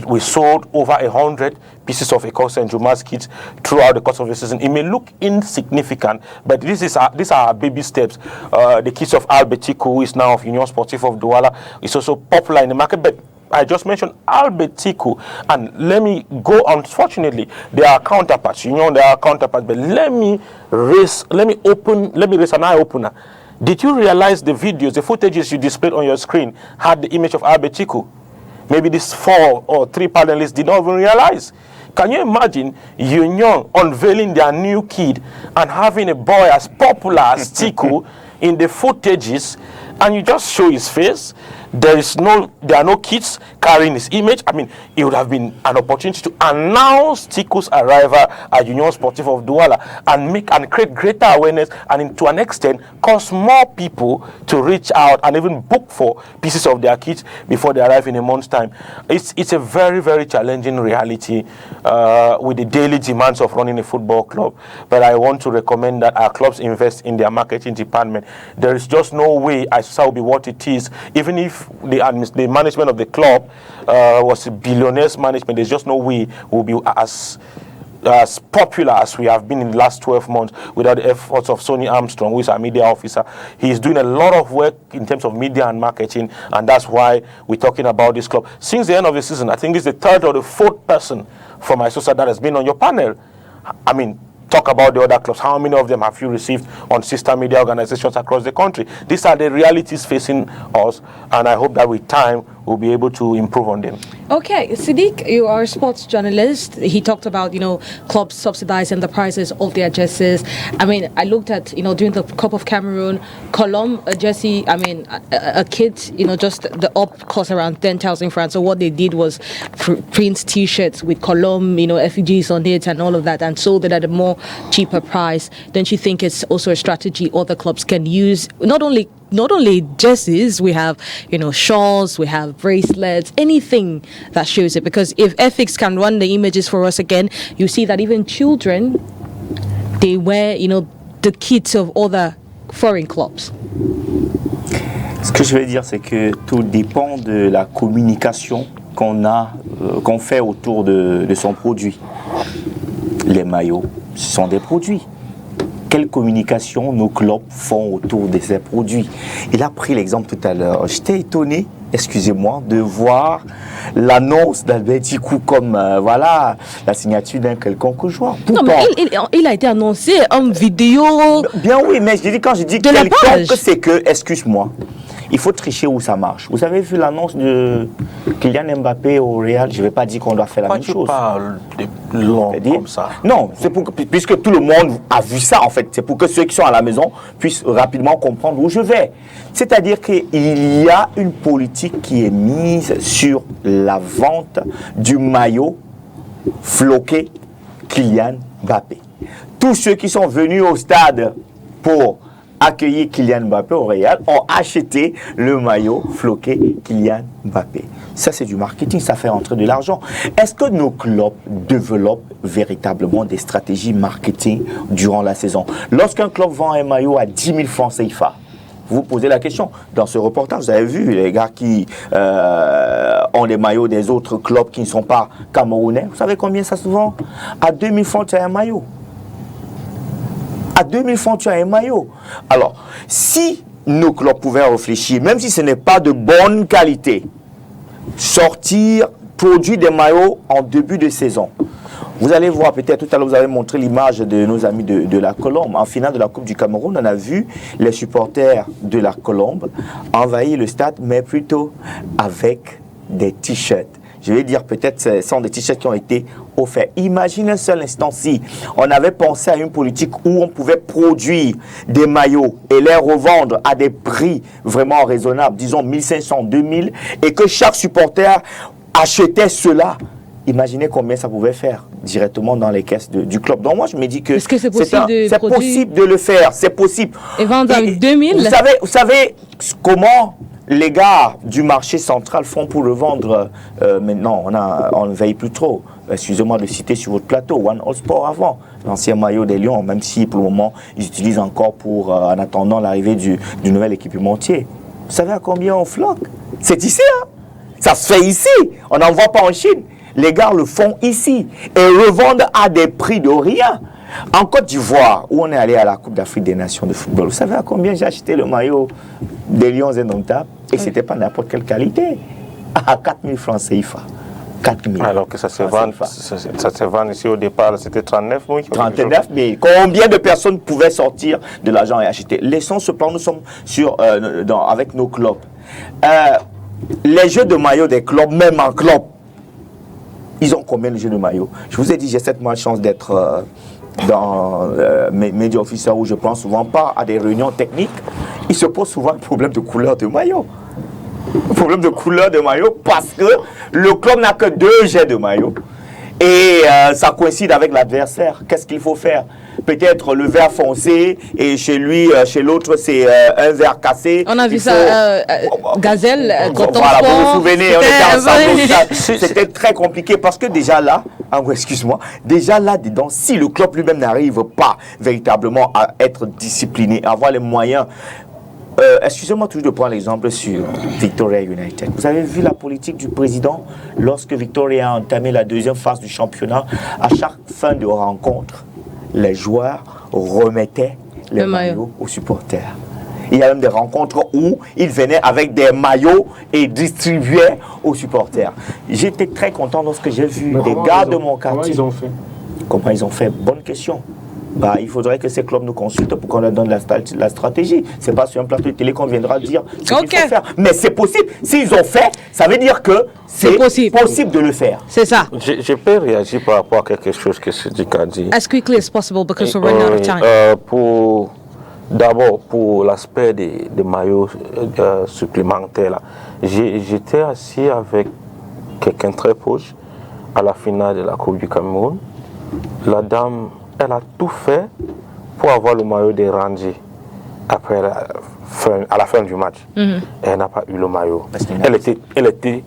Speaker 3: We sold over 100 pieces of Ekos Njuma's kits throughout the course of the season. It may look insignificant, but these are our baby steps. The kits of Albetico, who is now of Union Sportif of Douala, is also popular in the market. But I just mentioned Albetico, and let me go. Unfortunately, there are counterparts. There are counterparts. But let me raise an eye opener. Did you realize the videos, the footages you displayed on your screen had the image of Albetico? Maybe these 4 or 3 panelists did not even realize. Can you imagine Union unveiling their new kid and having a boy as popular as Tiku in the footages, and you just show his face? There are no kids carrying his image. I mean, it would have been an opportunity to announce Tiku's arrival at Union Sportif of Douala and create greater awareness, and to an extent cause more people to reach out and even book for pieces of their kits before they arrive in a month's time. It's a very, very challenging reality with the daily demands of running a football club. But I want to recommend that our clubs invest in their marketing department. There is just no way ISOSA will be what it is, even if the management of the club was a billionaire's management. There's just no way we'll be as popular as we have been in the last 12 months without the efforts of Sonny Armstrong, who is our media officer. He's doing a lot of work in terms of media and marketing, and that's why we're talking about this club. Since the end of the season, I think this is the 3rd or the 4th person from ISOSA that has been on your panel. I mean, talk about the other clubs. How many of them have you received on sister media organizations across the country? These are the realities facing us, and I hope that with time we'll be able to improve on them.
Speaker 1: Okay, Siddiq, you are a sports journalist. He talked about, clubs subsidizing the prices of their jerseys. I mean, I looked at, during the Cup of Cameroon, Colombe, a jersey, a kit, just the up cost around 10,000 francs. So what they did was print T-shirts with Colombe, effigies on it and all of that, and sold it at a more cheaper price. Don't you think it's also a strategy other clubs can use? Not only jerseys, we have, shawls, we have bracelets, anything that shows it. Because if FX can run the images for us again, you see that even children, they wear, the kits of other foreign clubs.
Speaker 5: Ce que je veux dire, c'est que tout dépend de la communication qu'on fait autour de son produit. Les maillots, ce sont des produits. Quelle communication nos clubs font autour de ces produits? Il a pris l'exemple tout à l'heure. J'étais étonné, excusez-moi, de voir l'annonce d'Albertico comme la signature d'un quelconque joueur.
Speaker 1: Pourtant, non, mais il a été annoncé en vidéo.
Speaker 5: Bien oui, mais quand je dis quelconque, c'est que, excuse-moi, il faut tricher où ça marche. Vous avez vu l'annonce de Kylian Mbappé au Real? Je ne vais pas dire qu'on doit faire la même chose.
Speaker 3: Tu parles de long comme ça.
Speaker 5: Non, c'est puisque tout le monde a vu ça en fait. C'est pour que ceux qui sont à la maison puissent rapidement comprendre où je vais. C'est-à-dire qu'il y a une politique qui est mise sur la vente du maillot floqué Kylian Mbappé. Tous ceux qui sont venus au stade pour accueillir Kylian Mbappé au Real ont acheté le maillot floqué Kylian Mbappé. Ça, c'est du marketing, ça fait rentrer de l'argent. Est-ce que nos clubs développent véritablement des stratégies marketing durant la saison? Lorsqu'un club vend un maillot à 10 000 francs CFA, vous posez la question. Dans ce reportage, vous avez vu les gars qui ont les maillots des autres clubs qui ne sont pas camerounais. Vous savez combien ça se vend? À 2 000 francs, tu as un maillot. À 2 000 francs, tu as un maillot. Alors, si nos clubs pouvaient réfléchir, même si ce n'est pas de bonne qualité, produire des maillots en début de saison. Vous allez voir, peut-être tout à l'heure, vous avez montré l'image de nos amis de la Colombe. En finale de la Coupe du Cameroun, on a vu les supporters de la Colombe envahir le stade, mais plutôt avec des t-shirts. Je vais dire, peut-être, ce sont des t-shirts qui ont été offerts. Imaginez un seul instant si on avait pensé à une politique où on pouvait produire des maillots et les revendre à des prix vraiment raisonnables, disons 1500, 2000, et que chaque supporter achetait cela. Imaginez combien ça pouvait faire directement dans les caisses du club. Donc moi, je me dis que
Speaker 1: c'est possible
Speaker 5: de le faire. C'est possible.
Speaker 1: Et vendre à 2000.
Speaker 5: Vous savez comment les gars du marché central font pour le vendre maintenant? On ne veille plus trop. Excusez-moi de citer sur votre plateau One All Sport avant, l'ancien maillot des Lions, même si pour le moment ils utilisent encore en attendant l'arrivée du nouvel équipementier. Vous savez à combien on floque? C'est ici, hein? Ça se fait ici. On n'en voit pas en Chine. Les gars le font ici et revendent à des prix de rien. En Côte d'Ivoire, où on est allé à la Coupe d'Afrique des Nations de football, vous savez à combien j'ai acheté le maillot des Lions indomptables? Et ce n'était pas n'importe quelle qualité. À 4 000 francs CFA. 4 000.
Speaker 3: Alors que ça se vend ici au départ, c'était 39 000.
Speaker 5: 39 000. Combien de personnes pouvaient sortir de l'argent et acheter? Laissons ce plan, nous sommes avec nos clubs. Les jeux de maillot des clubs, même en club, ils ont combien de jeux de maillot? Je vous ai dit, j'ai cette malchance d'être dans mes médias officiels où je ne prends souvent part à des réunions techniques. Il se pose souvent un problème de couleur de maillot. Un problème de couleur de maillot parce que le club n'a que 2 jets de maillot. Et ça coïncide avec l'adversaire. Qu'est-ce qu'il faut faire? Peut-être le vert foncé et chez lui, chez l'autre, c'est un vert cassé.
Speaker 1: On a vu ça, Gazelle, quand
Speaker 5: voilà, vous vous souvenez, on était ensemble. C'était très compliqué parce que déjà là, excuse-moi, déjà là-dedans, si le club lui-même n'arrive pas véritablement à être discipliné, à avoir les moyens. Excusez-moi toujours de prendre l'exemple sur Victoria United. Vous avez vu la politique du président lorsque Victoria a entamé la 2e phase du championnat. À chaque fin de rencontre, les joueurs remettaient les maillots aux supporters. Il y a même des rencontres où ils venaient avec des maillots et distribuaient aux supporters. J'étais très content lorsque j'ai vu des gars de mon quartier. Comment ils ont fait? Bonne question. Il faudrait que ces clubs nous consultent pour qu'on leur donne la stratégie. Ce n'est pas sur un plateau de télé qu'on viendra dire ce qu'il faut faire. Mais c'est possible. S'ils ont fait, ça veut dire que c'est possible de le faire.
Speaker 1: C'est ça.
Speaker 3: Je peux réagir par rapport à quelque chose que Siddiq a dit.
Speaker 1: As quickly as possible because we're running out of time.
Speaker 3: D'abord, pour l'aspect des maillots supplémentaires, j'étais assis avec quelqu'un très proche à la finale de la Coupe du Cameroun. La dame, elle a tout fait pour avoir le maillot des Rangers à la fin du match. Elle n'a pas eu le maillot. Elle était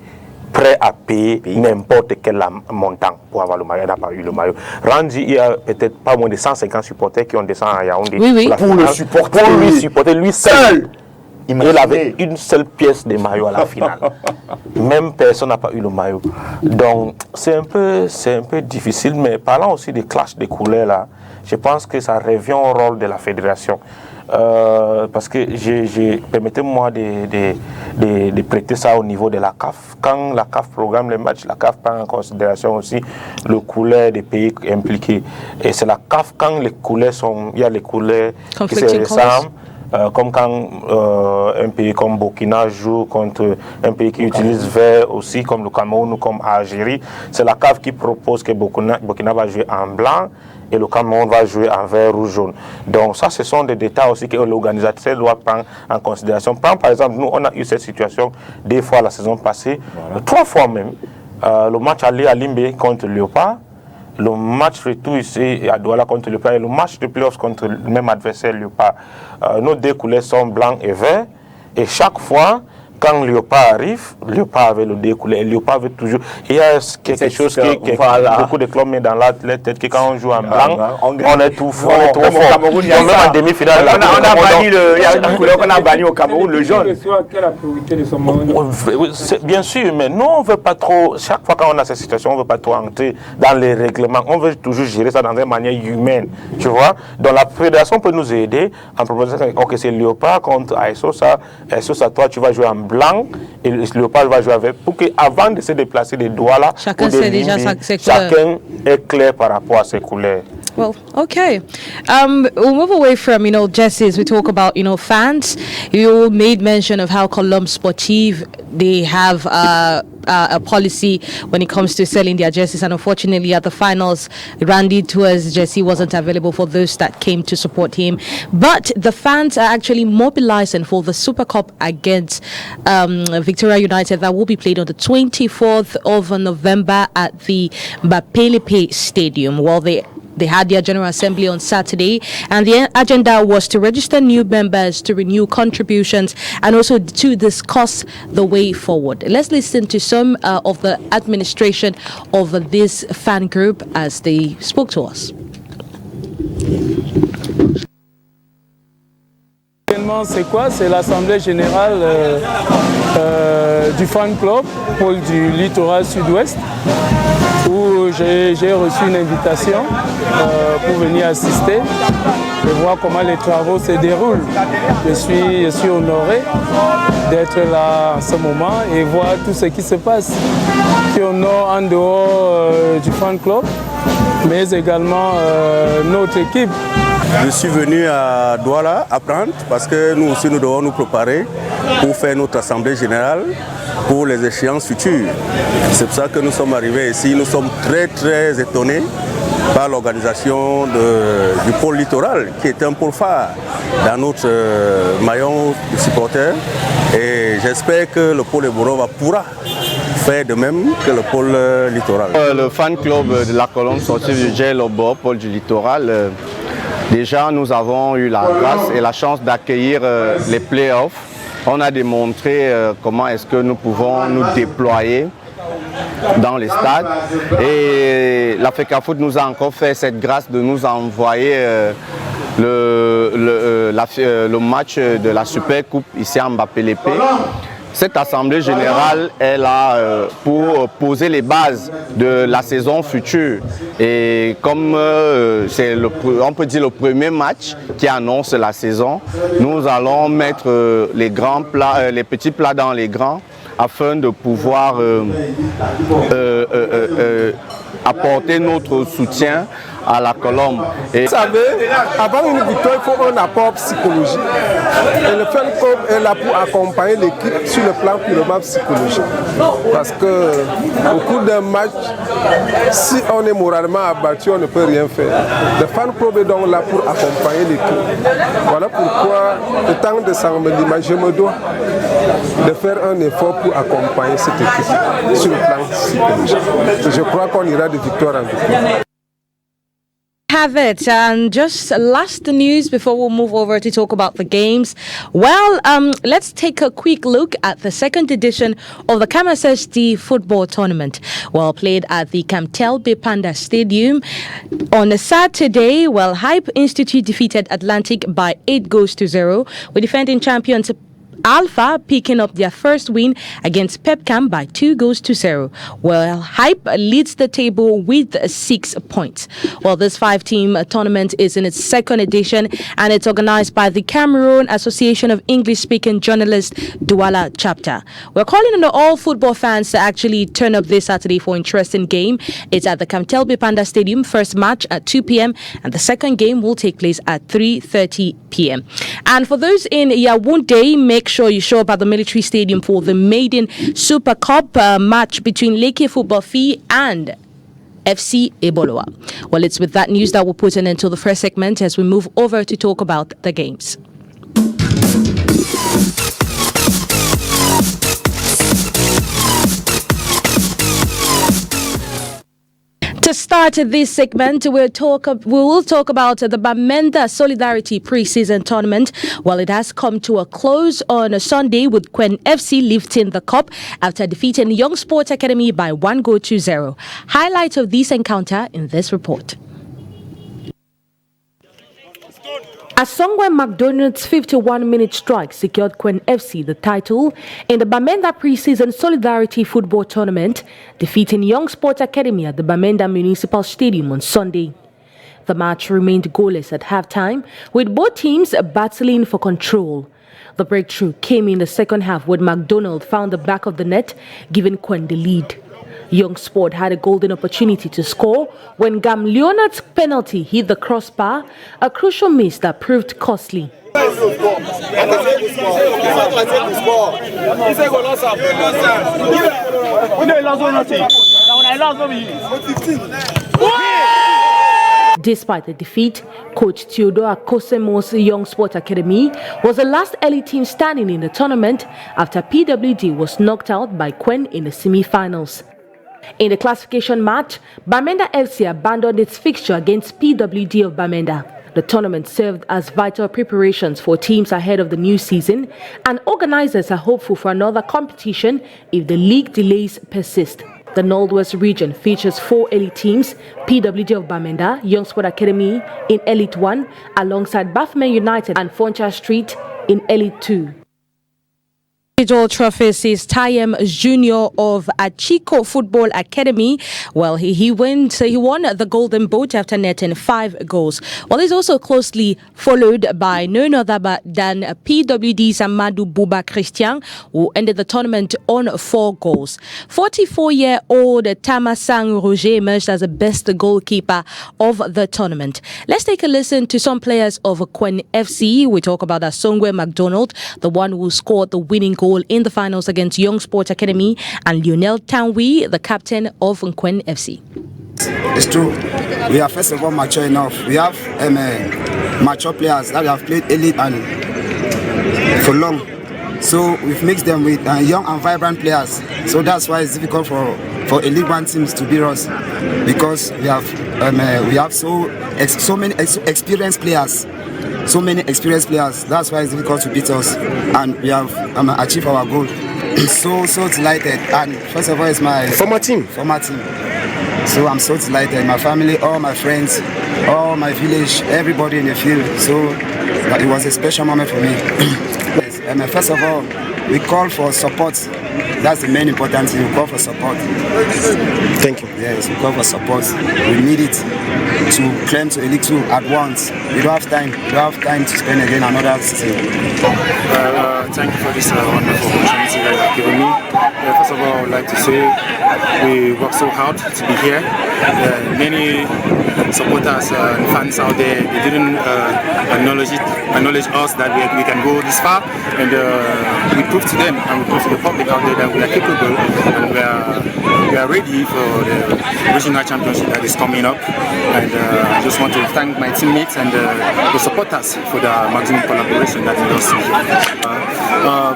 Speaker 3: prête à payer n'importe quel montant pour avoir le maillot. Elle n'a pas eu le maillot. Rangers, il y a peut-être pas moins de 150 supporters qui ont descendu à Yaoundé.
Speaker 5: Pour le supporter.
Speaker 3: Pour lui supporter, lui seul. Il avait une seule pièce de maillot à la finale. Même personne n'a pas eu le maillot. Donc, c'est un peu difficile, mais parlant aussi des clashs de couleurs, là, je pense que ça revient au rôle de la fédération. Parce que permettez-moi de prêter ça au niveau de la CAF. Quand la CAF programme les matchs, la CAF prend en considération aussi le couleur des pays impliqués. Et c'est la CAF, quand les couleurs il y a les couleurs qui se ressemblent. Comme quand un pays comme Burkina joue contre un pays qui utilise vert aussi, comme le Cameroun ou comme Algérie, c'est la CAF qui propose que Burkina va jouer en blanc et le Cameroun va jouer en vert, rouge, jaune. Donc ça, ce sont des détails aussi que l'organisateur doit prendre en considération. Par exemple, nous, on a eu cette situation 2 fois la saison passée, 3 fois même. Le match aller à Limbé contre Léopard, le match retour ici à Douala contre le Léopard et le match de playoffs contre le même adversaire Léopard. Nos 2 couleurs sont blancs et verts. Et chaque fois, quand Léopard arrive, Léopard avait le découlé, et Léopard veut toujours... Il y a quelque chose que voilà. Beaucoup de clubs mettent dans la tête que quand on joue en blanc, on est tout fort. On est trop fort. Cameroun, même en demi-finale,
Speaker 5: on a banni au Cameroun le jaune.
Speaker 3: Bien sûr, mais nous, on ne veut pas trop... Chaque fois qu'on a cette situation, on ne veut pas trop entrer dans les règlements. On veut toujours gérer ça dans une manière humaine, tu vois. Donc la fédération peut nous aider en proposant que c'est Léopard contre ASO, ça, toi, tu vas jouer en blanc et Léopard va jouer avec. Pour qu'avant de se déplacer des doigts là, chacun est clair par rapport à ses couleurs.
Speaker 1: Well, okay. We'll move away from, jerseys. We talk about, fans. You made mention of how Colombe Sportive, they have a policy when it comes to selling their jerseys. And unfortunately, at the finals, Randy Tour's jersey wasn't available for those that came to support him. But the fans are actually mobilizing for the Super Cup against Victoria United that will be played on the 24th of November at the Bapelepe Stadium. Well, they had their General Assembly on Saturday, and the agenda was to register new members, to renew contributions, and also to discuss the way forward. Let's listen to some of the administration of this fan group as they spoke to us.
Speaker 9: C'est quoi? C'est l'Assemblée Générale du fan club pôle du littoral sud-ouest où j'ai reçu une invitation pour venir assister et voir comment les travaux se déroulent. Je suis honoré d'être là en ce moment et voir tout ce qui se passe en dehors du fan club, mais également notre équipe.
Speaker 10: Je suis venu à Douala apprendre parce que nous aussi nous devons nous préparer pour faire notre assemblée générale pour les échéances futures. C'est pour ça que nous sommes arrivés ici. Nous sommes très étonnés par l'organisation du pôle littoral qui est un pôle phare dans notre maillon de supporters. Et j'espère que le pôle Eborova pourra faire de même que le pôle littoral.
Speaker 11: Le fan club de la colonne sportive du Gel au bord, pôle du littoral, déjà nous avons eu la grâce et la chance d'accueillir les playoffs. On a démontré comment est-ce que nous pouvons nous déployer dans les stades. Et la FECAFOOT nous a encore fait cette grâce de nous envoyer le match de la Super Coupe ici à Bapelepe. Cette assemblée générale est là pour poser les bases de la saison future. Et comme c'est on peut dire le premier match qui annonce la saison, nous allons mettre les grands plats, les petits plats dans les grands afin de pouvoir apporter notre soutien à la Colombe.
Speaker 12: Et vous savez, avant une victoire, il faut un apport psychologique. Et le fan club est là pour accompagner l'équipe sur le plan purement psychologique. Parce qu'au cours d'un match, si on est moralement abattu, on ne peut rien faire. Le fan club est donc là pour accompagner l'équipe. Voilà pourquoi, étant de samedi, je me dois de faire un effort pour accompagner cette équipe sur le plan psychologique. Et je crois qu'on ira de victoire en victoire.
Speaker 1: Have it. And just last news before we'll move over to talk about the games. Well, let's take a quick look at the second edition of the KMSSD football tournament. Well, played at the Kamtelbe Panda Stadium on a Saturday. Well, Hype Institute defeated Atlantic by 8-0, with defending champions Alpha picking up their first win against Pepcam by 2-0. Well, Hype leads the table with 6 points. Well, this 5-team tournament is in its second edition, and it's organized by the Cameroon Association of English-Speaking Journalists Douala chapter. We're calling on all football fans to actually turn up this Saturday for an interesting game. It's at the Kamtelbe Panda Stadium, first match at 2 p.m. and the second game will take place at 3:30 p.m. And for those in Yaoundé, make sure you show up at the military stadium for the maiden Super Cup match between Leke Football Fee and FC Eboloa. Well, it's with that news that we'll put an end to the first segment as we move over to talk about the games. To To start this segment, we will talk about the Bamenda Solidarity Pre-Season Tournament. Well, it has come to a close on a Sunday with Quen FC lifting the cup after defeating Young Sports Academy by 1-0. Highlights of this encounter in this report. Asongwe McDonald's 51-minute strike secured Quen FC the title in the Bamenda Pre-Season Solidarity Football Tournament, defeating Young Sports Academy at the Bamenda Municipal Stadium on Sunday. The match remained goalless at halftime, with both teams battling for control. The breakthrough came in the second half when McDonald found the back of the net, giving Quen the lead. Young Sport had a golden opportunity to score when Gam Leonard's penalty hit the crossbar, a crucial miss that proved costly. Despite the defeat, coach Theodore Kosemo's Young Sport Academy was the last elite team standing in the tournament after PWD was knocked out by Quen in the semi-finals. In the classification match, Bamenda FC abandoned its fixture against PWD of Bamenda. The tournament served as vital preparations for teams ahead of the new season, and organizers are hopeful for another competition if the league delays persist. The Northwest region features 4 elite teams: PWD of Bamenda, Young Sport Academy in Elite 1, alongside Bafman United and Foncha Street in Elite 2. Individual trophies is Tayem Junior of Achiko Football Academy. Well, he won the Golden Boot after netting 5 goals. Well, he's also closely followed by none other than PWD's Amadou Bouba Christian, who ended the tournament on 4 goals. 44-year-old Tamasang Roger emerged as the best goalkeeper of the tournament. Let's take a listen to some players of Quen FC. We talk about Asongwe McDonald, the one who scored the winning goal in the finals against Young Sports Academy, and Lionel Tanwi, the captain of Quen FC.
Speaker 13: It's true. We are first of all mature enough. We have mature players that have played elite and for long. So we've mixed them with young and vibrant players. So that's why it's difficult for elite one teams to beat us, because we have so many experienced players. So many experienced players. That's why it's difficult to beat us, and we have achieved our goal. so delighted. And first of all, it's my former team. So I'm so delighted. My family, all my friends, all my village, everybody in the field. So it was a special moment for me. First of all, we call for support. That's the main important thing. We call for support.
Speaker 14: Thank you.
Speaker 13: Yes, we call for support. We need it to climb to Elite 2 at once. We don't have time. We don't have time to spend again another season.
Speaker 14: Thank you for this wonderful opportunity that you have given me. First of all, I would like to say we worked so hard to be here. Many supporters and fans out there, they didn't acknowledge us that we can go this far, and we proved to them and we proved to the public out there that we are capable, and we are ready for the regional championship that is coming up. And I just want to thank my teammates and the supporters for the maximum collaboration that we lost.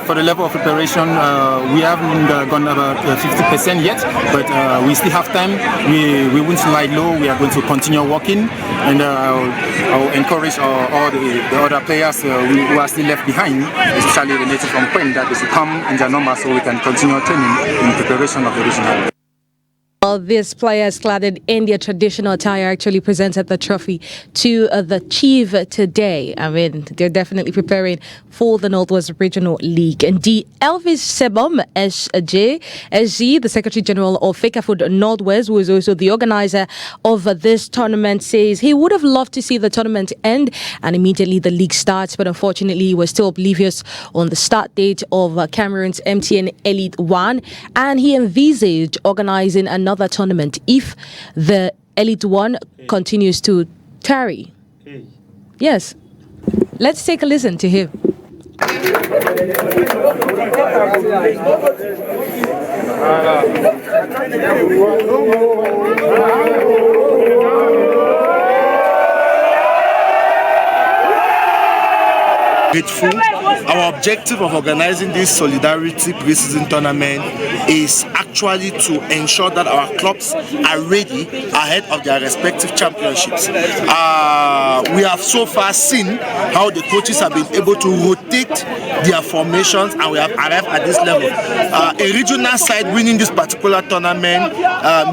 Speaker 14: For the level of preparation, we haven't gone about 50% yet, but we still have time. We won't lie low. We are going to continue working, and I'll encourage all the other players who are still left behind, especially the native from Quen, that they should come in their numbers so we can continue training in preparation of the regional.
Speaker 1: Well, these players clad in their traditional attire actually presented the trophy to the chief today. I mean, they're definitely preparing for the Northwest Regional League. And Elvis Sebom SG, the Secretary General of Fecafoot Northwest, who is also the organizer of this tournament, says he would have loved to see the tournament end and immediately the league starts, but unfortunately he was still oblivious on the start date of Cameroon's MTN Elite 1, and he envisaged organizing another tournament if the Elite 1 continues to tarry. Yes. Let's take a listen to him.
Speaker 14: Grateful
Speaker 15: our objective of organizing this Solidarity Pre-Season Tournament is actually to ensure that our clubs are ready ahead of their respective championships. We have so far seen how the coaches have been able to rotate their formations, and we have arrived at this level. A regional side winning this particular tournament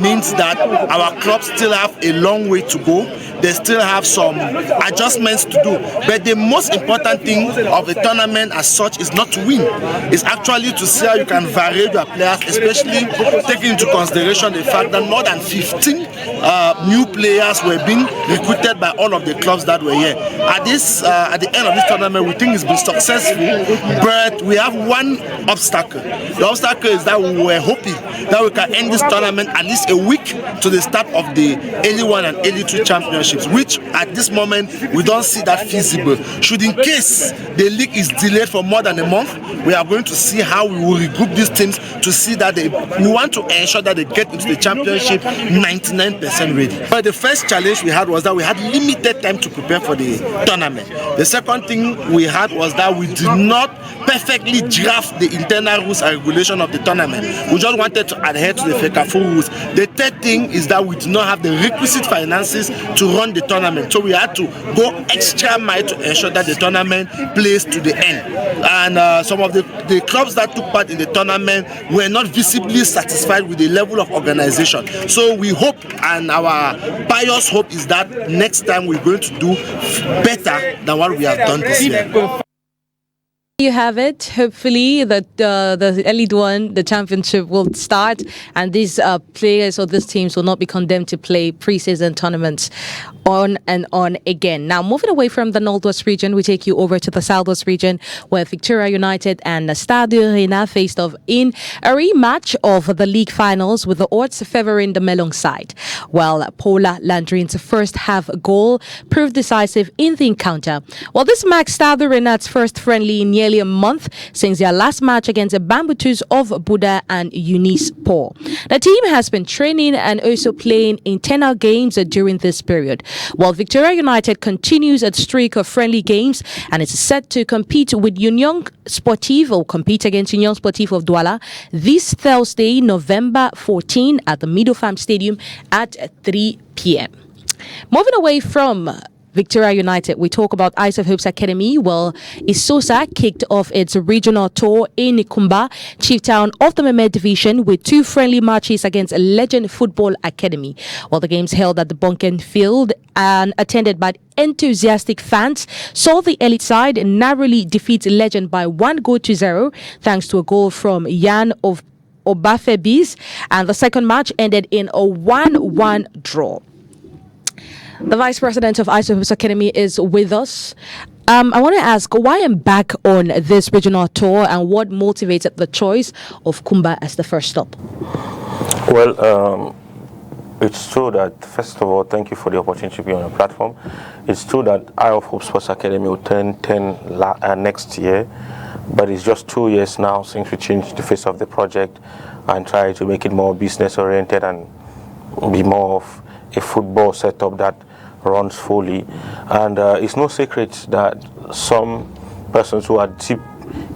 Speaker 15: means that our clubs still have a long way to go. They still have some adjustments to do, but the most important thing of a tournament as such is not to win. It's actually to see how you can vary your players, especially taking into consideration the fact that more than 15 new players were being recruited by all of the clubs that were here. At the end of this tournament, we think it's been successful, but we have one obstacle. The obstacle is that we were hoping that we can end this tournament at least a week to the start of the early 1 and early 2 championships, which at this moment we don't see that feasible. Should in case the league is delayed for more than a month, we are going to see how we will regroup these teams to see that we want to ensure that they get into the championship 99% ready. But the first challenge we had was that we had limited time to prepare for the tournament. The second thing we had was that we did not perfectly draft the internal rules and regulation of the tournament. We just wanted to adhere to the FECAFO rules. The third thing is that we did not have the requisite finances to run the tournament, so we had to go extra mile to ensure that the tournament plays to the end. And some of the clubs that took part in the tournament were not visibly satisfied with the level of organization. So we hope, and our pious hope is that next time we're going to do better than what we have done this year.
Speaker 1: You have it. Hopefully that the Elite One, the championship, will start, and these players or these teams will not be condemned to play pre-season tournaments on and on again. Now, moving away from the Northwest region, we take you over to the Southwest region, where Victoria United and Stade Arena faced off in a rematch of the league finals, with the odds favoring the Melong side. While Paula Landrin's first half goal proved decisive in the encounter. Well, this marks Stade Arena's first friendly in nearly a month since their last match against the Bambutus of Buda and Eunice Paul. The team has been training and also playing internal games during this period, while Victoria United continues its streak of friendly games and is set to compete with Union Sportive, or compete against Union Sportive of Douala this Thursday, November 14 at the Middle Farm Stadium at 3 p.m. Moving away from Victoria United, we talk about Ice of Hopes Academy. Well, Isosa kicked off its regional tour in Kumba, chief town of the Meme Division, with 2 friendly matches against Legend Football Academy. While the games held at the Bunken Field and attended by enthusiastic fans saw the elite side narrowly defeat Legend by 1-0, thanks to a goal from Jan of Obafebis, and the second match ended in a 1-1 draw. The Vice President of Ice of Hopes Academy is with us. I want to ask, why embark on this regional tour, and what motivated the choice of Kumba as the first stop?
Speaker 3: Well, it's true that, first of all, thank you for the opportunity to be on the platform. It's true that Eye of Hope Sports Academy will turn 10 next year, but it's just 2 years now since we changed the face of the project and try to make it more business-oriented and be more of a football setup that runs fully. And it's no secret that some persons who are deep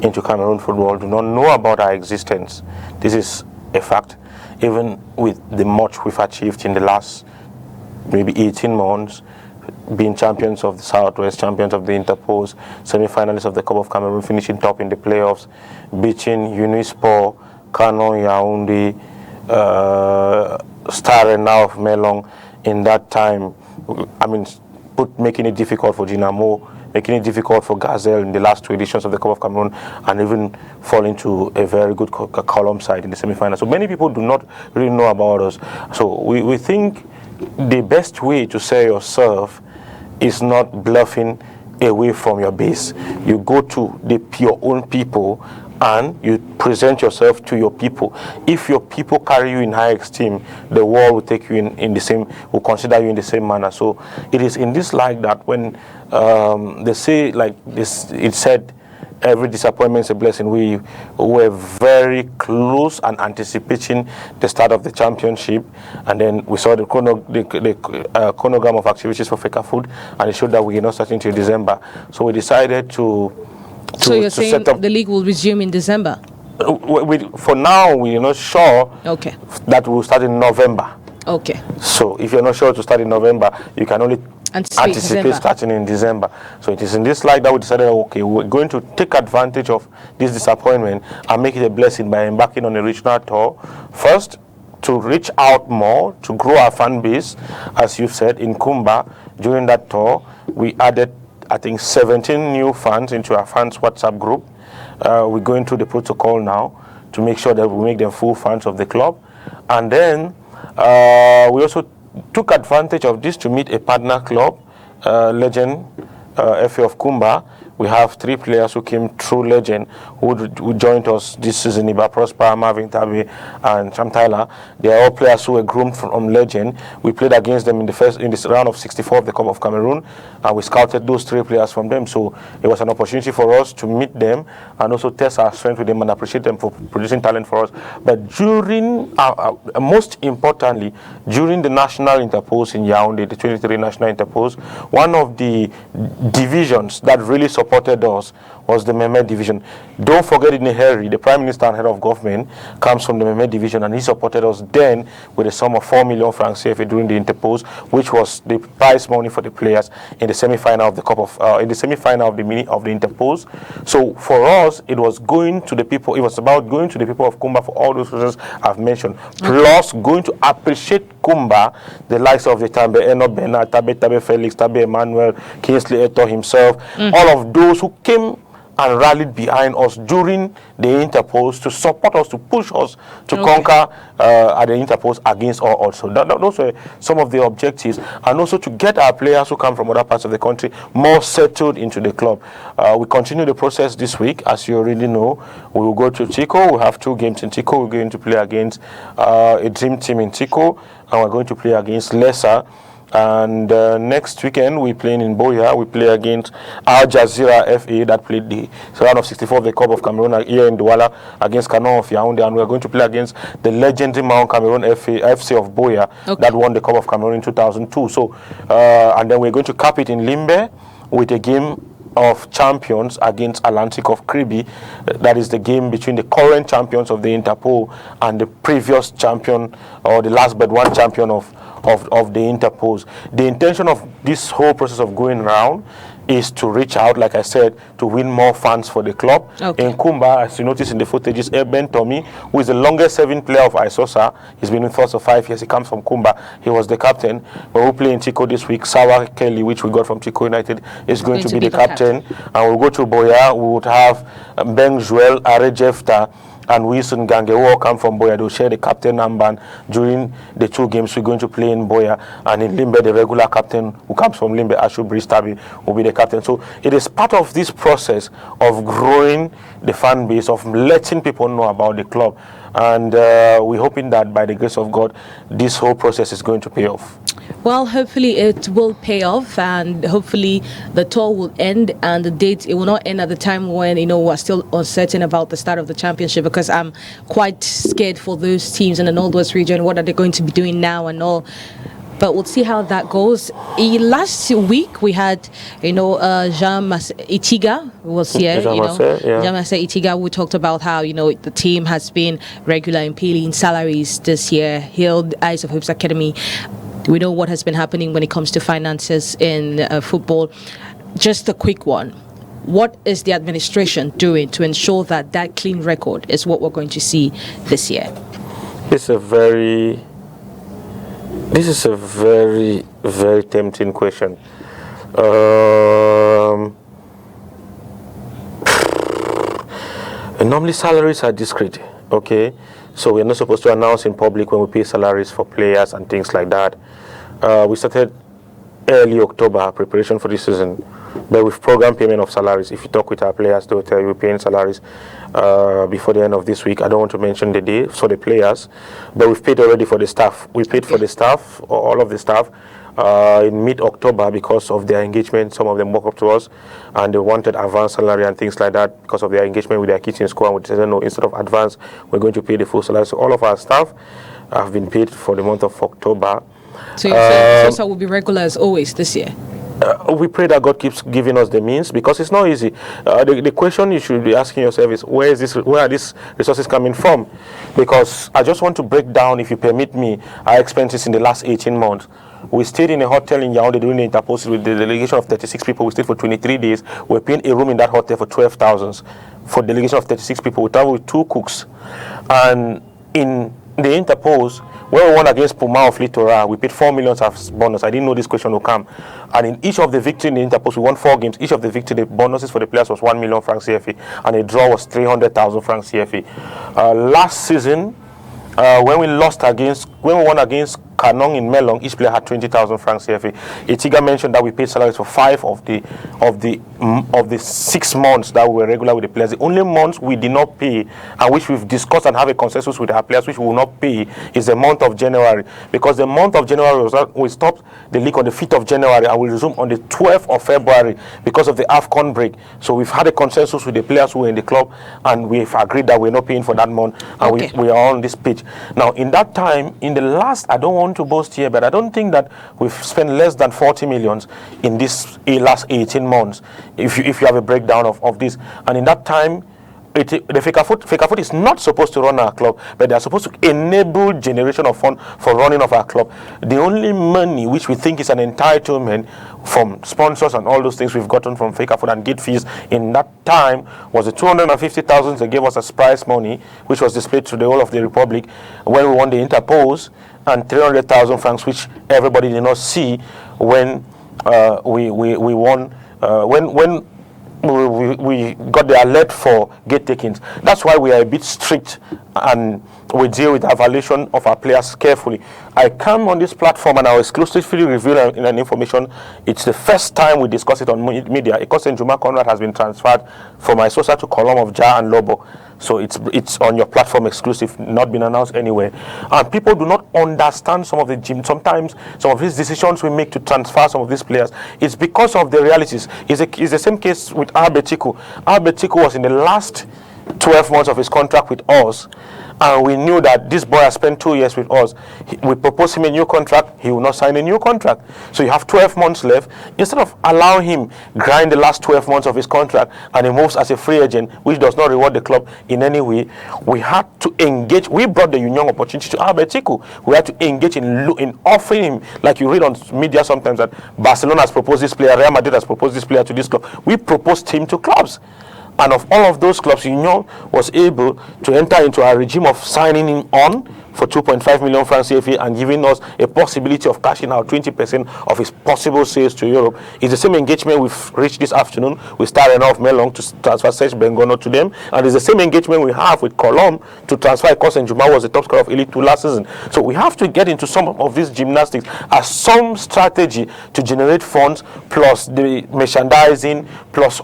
Speaker 3: into Cameroon football do not know about our existence. This is a fact. Even with the much we've achieved in the last maybe 18 months, being champions of the Southwest, champions of the Interpose, semi-finalists of the Cup of Cameroon, finishing top in the playoffs, beating Unisport, Canon Yaoundé, Stade Arena of Melong in that time. I mean, making it difficult for Dynamo, making it difficult for Gazelle in the last 2 editions of the Cup of Cameroon, and even falling to a very good column side in the semi-final. So many people do not really know about us. So we think the best way to sell yourself is not bluffing away from your base. You go to your own people and you present yourself to your people. If your people carry you in high esteem, the world will take you in the same, will consider you in the same manner. So it is in this light that when they say like this, it said, every disappointment is a blessing. We were very close and anticipating the start of the championship, and then we saw the chronogram of activities for FECA Food, and it showed that we are not starting till December. So we decided to
Speaker 1: So you're saying the league will resume in December?
Speaker 3: For now, we're not sure that we'll start in November.
Speaker 1: Okay.
Speaker 3: So if you're not sure to start in November, you can only anticipate starting in December. So it is in this light that we decided, okay, we're going to take advantage of this disappointment and make it a blessing by embarking on a regional tour. First, to reach out more, to grow our fan base, as you've said, in Kumba. During that tour, we added, I think, 17 new fans into our fans WhatsApp group. We're going through the protocol now to make sure that we make them full fans of the club. And then we also took advantage of this to meet a partner club, Legend FA of Kumba. We have 3 players who came through Legend who joined us this season: Iba Prosper, Marvin Tabe, and Cham Tyler. They are all players who were groomed from Legend. We played against them in this round of 64 of the Cup of Cameroon, and we scouted those 3 players from them. So it was an opportunity for us to meet them and also test our strength with them and appreciate them for producing talent for us. But during, most importantly, during the national interpose in Yaoundé, the 23 national interpose, one of the divisions that really supported us was the Mehmet division. Don't forget, in a hurry, the Prime Minister and Head of Government comes from the Mehmet division, and he supported us then with a sum of 4 million francs CFA during the interpose, which was the prize money for the players in the semi-final of the Cup of in the semi-final of the interpose. So for us, it was going to the people. It was about going to the people of Kumba for all those reasons I've mentioned, plus going to appreciate Kumba, the likes of the Tambe Eno Bernard, Tabe Felix, Tabe Emmanuel, Kingsley Eto himself, all of those who came and rallied behind us during the interpose to support us, to push us to conquer at the interpose against all odds. So those were some of the objectives, and also to get our players who come from other parts of the country more settled into the club. We continue the process this week. As you already know, we will go to Tico. We have 2 games in Tico. We're going to play against a dream team in Tico, and we're going to play against Lesser. And next weekend we playing in Boya. We play against Al Jazeera FA that played the round of 64 of the Cup of Cameroon here in Douala against Canon of Yaoundé, and we are going to play against the legendary Mount Cameroon FC of Boya that won the Cup of Cameroon in 2002. So and then we're going to cap it in Limbe with a game of champions against Atlantic of Kribi. That is the game between the current champions of the Interpol and the previous champion, or the last but one champion of the interpose. The intention of this whole process of going around is to reach out, like I said, to win more fans for the club. In Kumba, as you notice in the footages, Eben Tommy, who is the longest serving player of Isosa, he's been with us for 5 years. He comes from Kumba. He was the captain. But we'll play in Tico this week. Sawa Kelly, which we got from Tico United, is going to be the captain. And we'll go to Boya. We would have Ben Joel, Are Jefta, and Wilson Gange, who all come from Boya. They'll share the captain armband during the 2 games we're going to play in Boya. And in Limbe, the regular captain who comes from Limbe, Ashu Bristabi, will be the captain. So it is part of this process of growing the fan base, of letting people know about the club. And we're hoping that by the grace of God, this whole process is going to pay off.
Speaker 1: Well, hopefully it will pay off, and hopefully the tour will end, and the date, it will not end at the time when, we're still uncertain about the start of the championship, because I'm quite scared for those teams in the Northwest region. What are they going to be doing now and all? But we'll see how that goes. Last week we had, Jean Itiga was here. Jean Itiga. We talked about how the team has been regular in paying salaries this year. Healed Eyes of Hopes Academy. We know what has been happening when it comes to finances in football. Just a quick one. What is the administration doing to ensure that that clean record is what we're going to see this year?
Speaker 3: It's a very, very tempting question. Normally salaries are discreet, okay? So we're not supposed to announce in public when we pay salaries for players and things like that. We started early October preparation for this season, but with program payment of salaries. If you talk with our players, they'll tell you we're paying salaries before the end of this week. I don't want to mention the day for the players, but we've paid already for the staff. We paid for the staff, all of the staff, in mid-October because of their engagement. Some of them walked up to us and they wanted advance salary and things like that because of their engagement with their kids in school. And we said, no, instead of advance, we're going to pay the full salary. So all of our staff have been paid for the month of October.
Speaker 1: So you're saying Sosa will be regular as always this year?
Speaker 3: We pray that God keeps giving us the means, because it's not easy. The question you should be asking yourself is, where are these resources coming from? Because I just want to break down, if you permit me, our expenses in the last 18 months. We stayed in a hotel in Yaoundé doing the interpost with the delegation of 36 people. We stayed for 23 days. We're paying a room in that hotel for 12,000 for delegation of 36 people. We traveled with 2 cooks. And in the interpost, when we won against Puma of Littoral, we paid 4 million as bonus. I didn't know this question would come. And in each of the victory in the interpost, we won 4 games. Each of the victory, the bonuses for the players was 1 million francs CFA, and a draw was 300,000 francs CFA. Last season, when we won against Kanong in Melong, each player had 20,000 francs CFA. Itiga mentioned that we paid salaries for 5 of the 6 months that we were regular with the players. The only months we did not pay, and which we've discussed and have a consensus with our players, which we will not pay, is the month of January. Because the month of January, we stopped the league on the 5th of January and we resume on the 12th of February because of the AFCON break. So we've had a consensus with the players who were in the club, and we've agreed that we're not paying for that month, and we are on this page. Now, in that time, in the last, I don't want to boast here, but I don't think that we've spent less than 40 million in this last 18 months, if you have a breakdown of this. And in that time, the FECAFOOT is not supposed to run our club, but they are supposed to enable generation of fund for running of our club. The only money which we think is an entitlement from sponsors and all those things we've gotten from FECAFOOT and gate fees in that time was the 250,000 they gave us as prize money, which was displayed to the whole of the Republic when we won the Interpose, and 300,000 francs, which everybody did not see when we won, when we got the alert for gate takings. That's why we are a bit strict and we deal with the evaluation of our players carefully. I come on this platform and I'll exclusively reveal an information. It's the first time we discuss it on media. Ikosen Juma Conrad has been transferred from Isosa to Column of Ja and Lobo. So it's on your platform exclusive, not been announced anywhere. And people do not understand some of the gym. Sometimes some of these decisions we make to transfer some of these players, it's because of the realities. It's the same case with Arbetiku. Arbetiku was in the last 12 months of his contract with us, and we knew that this boy has spent 2 years with us. We proposed him a new contract, he will not sign a new contract. So you have 12 months left. Instead of allowing him grind the last 12 months of his contract and he moves as a free agent, which does not reward the club in any way, we had to engage. We brought the union opportunity to Arbetiku. We had to engage in offering him, like you read on media sometimes, that Barcelona has proposed this player, Real Madrid has proposed this player to this club. We proposed him to clubs. And of all of those clubs, Union was able to enter into a regime of signing him on for 2.5 million francs CFA and giving us a possibility of cashing out 20% of his possible sales to Europe. It's the same engagement we've reached this afternoon with Star Enough Melong to transfer Serge Bengono to them. And it's the same engagement we have with Colomb to transfer Ikosen Juma, was the top scorer of Elite 2 last season. So we have to get into some of these gymnastics as some strategy to generate funds, plus the merchandising, plus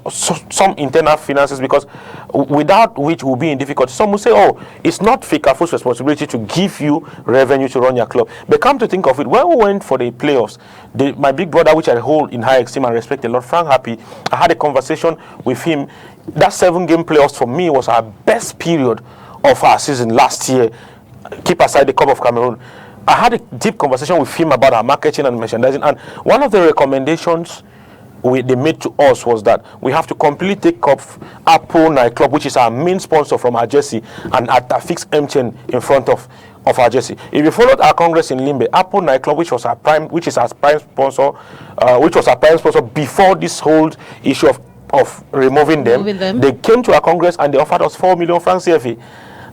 Speaker 3: some internal finances, because without which we'll be in difficulty. Some will say, oh, it's not FECAFOOT's responsibility to give you revenue to run your club. But come to think of it, when we went for the playoffs, my big brother, which I hold in high esteem and respect a lot, Frank Happy, I had a conversation with him. That 7-game playoffs for me was our best period of our season last year. Keep aside the Cup of Cameroon. I had a deep conversation with him about our marketing and merchandising, and one of the recommendations they made to us was that we have to completely take off Apple Nightclub, which is our main sponsor, from our jersey, and fix MTN in front of our jersey. If you followed our congress in Limbe, Apple Nightclub, which is our prime sponsor, before this whole issue of removing them, they came to our congress and they offered us 4 million francs CFA.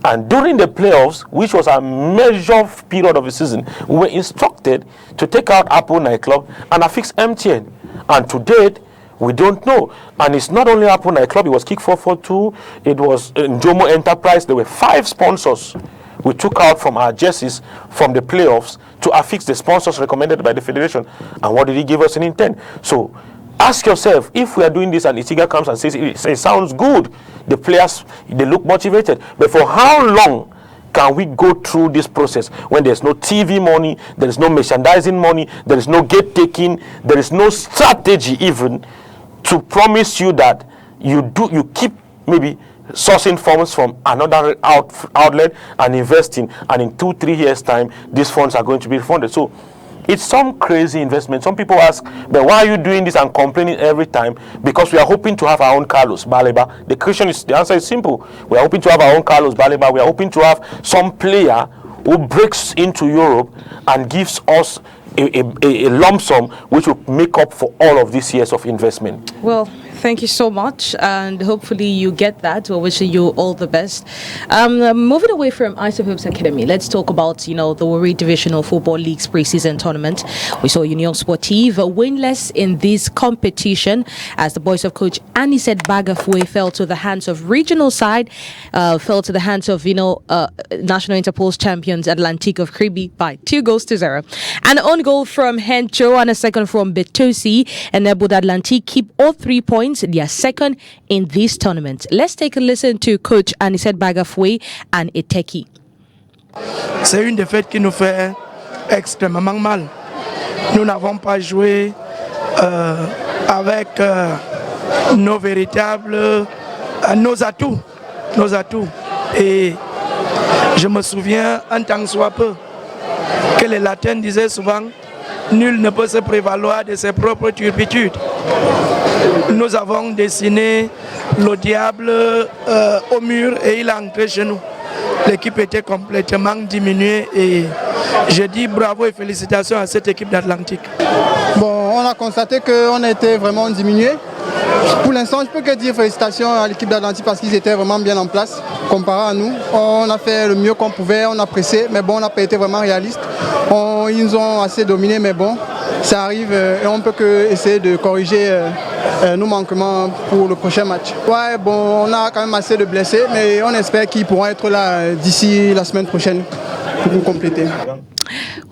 Speaker 3: And during the playoffs, which was a major period of the season, we were instructed to take out Apple Nightclub and affix MTN. And to date, we don't know. And it's not only Apple Nightclub, it was Kick 442, it was Njomo Enterprise. There were 5 sponsors we took out from our jerseys from the playoffs to affix the sponsors recommended by the federation. And what did he give us in intent? So ask yourself, if we are doing this and Itiga comes and says it sounds good, the players, they look motivated, but for how long can we go through this process when there's no TV money, there is no merchandising money, there is no gate taking, there is no strategy even to promise you that you keep maybe sourcing funds from another outlet and investing, and in 2-3 years time these funds are going to be refunded. So It's some crazy investment. Some people ask, but why are you doing this and complaining every time? Because we are hoping to have our own Carlos Baleba. The answer is simple. We are hoping to have our own Carlos Baleba. We are hoping to have some player who breaks into Europe and gives us a lump sum which will make up for all of these years of investment.
Speaker 1: Well, thank you so much, and hopefully you get that. We're wishing you all the best. Moving away from Ice of Hopes Academy, let's talk about, the Warri Divisional Football League's pre-season tournament. We saw Union Sportive winless in this competition as the boys of coach Aniset Bagafoué fell to the hands of regional side, fell to the hands of, National Interpol's champions Atlantique of Kribi by 2-0. An own goal from Hencho and a second from Betosi enabled Atlantique keep all 3 points. They are second in this tournament. Let's take a listen to coach Aniset Bagafoué and Eteki.
Speaker 16: C'est une défaite qui nous fait extrêmement mal. Nous n'avons pas joué avec nos véritables, nos atouts. Et je me souviens, en tant que soit peu, que les latins disaient souvent, nul ne peut se prévaloir de ses propres turpitudes. Nous avons dessiné le diable au mur et il a entré chez nous. L'équipe était complètement diminuée et je dis bravo et félicitations à cette équipe d'Atlantique.
Speaker 17: Bon, on a constaté qu'on était vraiment diminué. Pour l'instant, je peux que dire félicitations à l'équipe d'Atlantique parce qu'ils étaient vraiment bien en place comparé à nous. On a fait le mieux qu'on pouvait, on a pressé, mais bon, on n'a pas été vraiment réaliste. Ils nous ont assez dominé, mais bon, ça arrive et on ne peut que essayer de corriger nos manquements pour le prochain match. Ouais, bon, on a quand même assez de blessés, mais on espère qu'ils pourront être là d'ici la semaine prochaine pour nous compléter.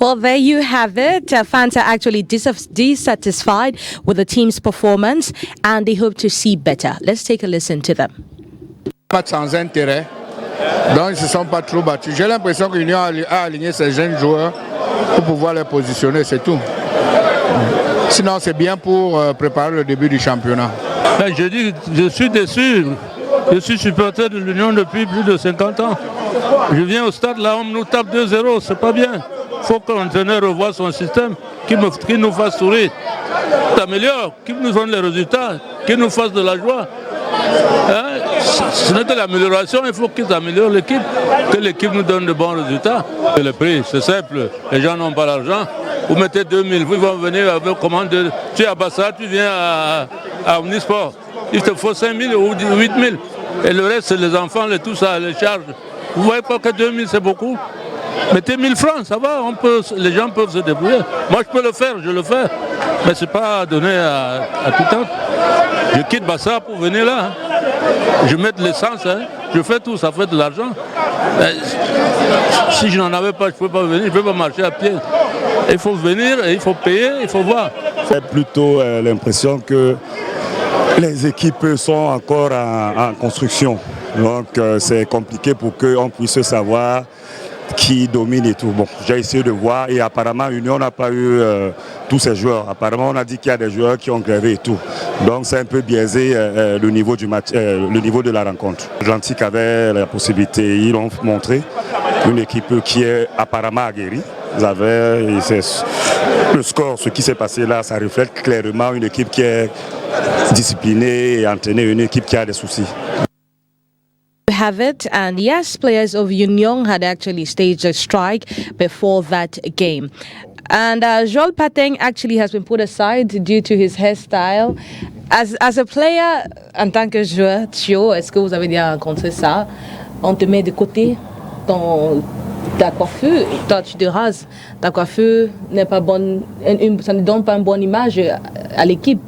Speaker 1: Well, there you have it. Fans are actually dissatisfied with the team's performance and they hope to see better. Let's take a listen to them.
Speaker 18: Pas sans intérêt, donc ils ne se sont pas trop battus. J'ai l'impression que l'Union a aligné ses jeunes joueurs pour pouvoir les positionner, c'est tout. Sinon, c'est bien pour préparer le début du championnat.
Speaker 19: Je dis, je suis déçu. Je suis supporter de l'Union depuis plus de 50 ans. Je viens au stade, là, on nous tape 2-0, c'est pas bien. Il faut que l'entraîneur revoie son système, qu'il nous fasse sourire, t'améliore, qu'il nous donne les résultats, qu'il nous fasse de la joie. Ce n'est que l'amélioration, il faut qu'ils améliorent l'équipe, que l'équipe nous donne de bons résultats. Et le prix, c'est simple, les gens n'ont pas l'argent. Vous mettez 2000, ils vont venir avec commande. Tu es à Bassa, tu viens à Omnisport. Il te faut 5000 ou 8000. Et le reste, c'est les enfants, tout ça, les charges. Vous ne voyez pas que 2000, c'est beaucoup? Mettez 1000 francs, ça va, les gens peuvent se débrouiller. Moi, je peux le faire, je le fais. Mais ce n'est pas donné à tout temps. Je quitte Bassa pour venir là. Je mets de l'essence, je fais tout, ça fait de l'argent. Si je n'en avais pas, je ne peux pas venir, je ne peux pas marcher à pied. Il faut venir, il faut payer, il faut voir.
Speaker 20: J'ai plutôt l'impression que les équipes sont encore en construction. Donc c'est compliqué pour qu'on puisse savoir qui domine et tout. Bon, j'ai essayé de voir et apparemment l'Union n'a pas eu tous ces joueurs. Apparemment on a dit qu'il y a des joueurs qui ont grévé et tout. Donc c'est un peu biaisé le niveau du match, le niveau de la rencontre. Atlantique avait la possibilité, ils l'ont montré, une équipe qui est apparemment aguerrie. Ils avaient, le score, ce qui s'est passé là, ça reflète clairement une équipe qui est disciplinée et entraînée, une équipe qui a des soucis.
Speaker 1: Have it, and yes, players of Union had actually staged a strike before that game. And Joel Pateng actually has been put aside due to his hairstyle. As a player, en tant que joueur, Thio, est-ce que vous avez déjà rencontré ça? On te met de côté ta coiffure, toi tu te rases, ta coiffure n'est pas bonne, ça ne donne pas une bonne image à l'équipe.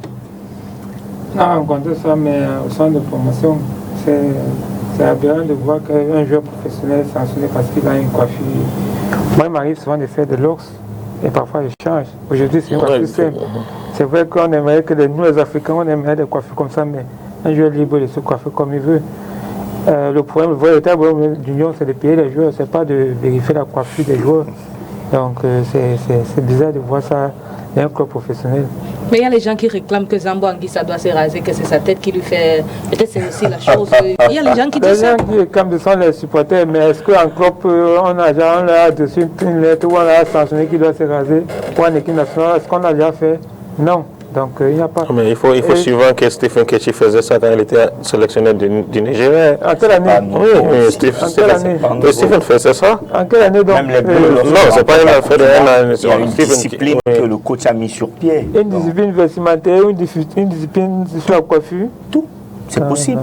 Speaker 4: Non, rencontré ça, mais au centre de formation, c'est aberrant de voir qu'un joueur professionnel est sanctionné parce qu'il a une coiffure. Moi, il m'arrive souvent de faire de l'ox et parfois je change. Aujourd'hui, c'est une coiffure simple. C'est vrai qu'on aimerait que nous, les Africains, on aimerait des coiffures comme ça, mais un joueur libre de se coiffer comme il veut. Le problème, le véritable problème de l'Union, c'est de payer les joueurs, c'est pas de vérifier la coiffure des joueurs. Donc, c'est bizarre de voir ça dans un club professionnel.
Speaker 1: Mais il y a les gens qui réclament que Zambo Anguissa doit se raser, que c'est sa tête qui lui fait... Peut-être c'est aussi la chose... Il y a les gens qui disent ça.
Speaker 4: Les gens qui réclament ce sont les supporters, mais est-ce qu'en club, on a déjà dessus une lettre où on a sanctionné qu'il doit se raser pour une équipe nationale? Est-ce qu'on a déjà fait? Non. Donc il n'y a pas...
Speaker 3: Mais il faut suivre que Stephen Kechi faisait ça quand il était sélectionneur du Nigeria.
Speaker 4: En quelle année?
Speaker 3: Oui, Stephen faisait ça.
Speaker 4: En quelle année donc?
Speaker 5: Même les Bleus,
Speaker 3: non, c'est pas une affaire de
Speaker 5: il y a une discipline que le coach a mis sur pied.
Speaker 4: Une discipline vestimentaire, une discipline sur la coiffure.
Speaker 5: Tout, c'est possible.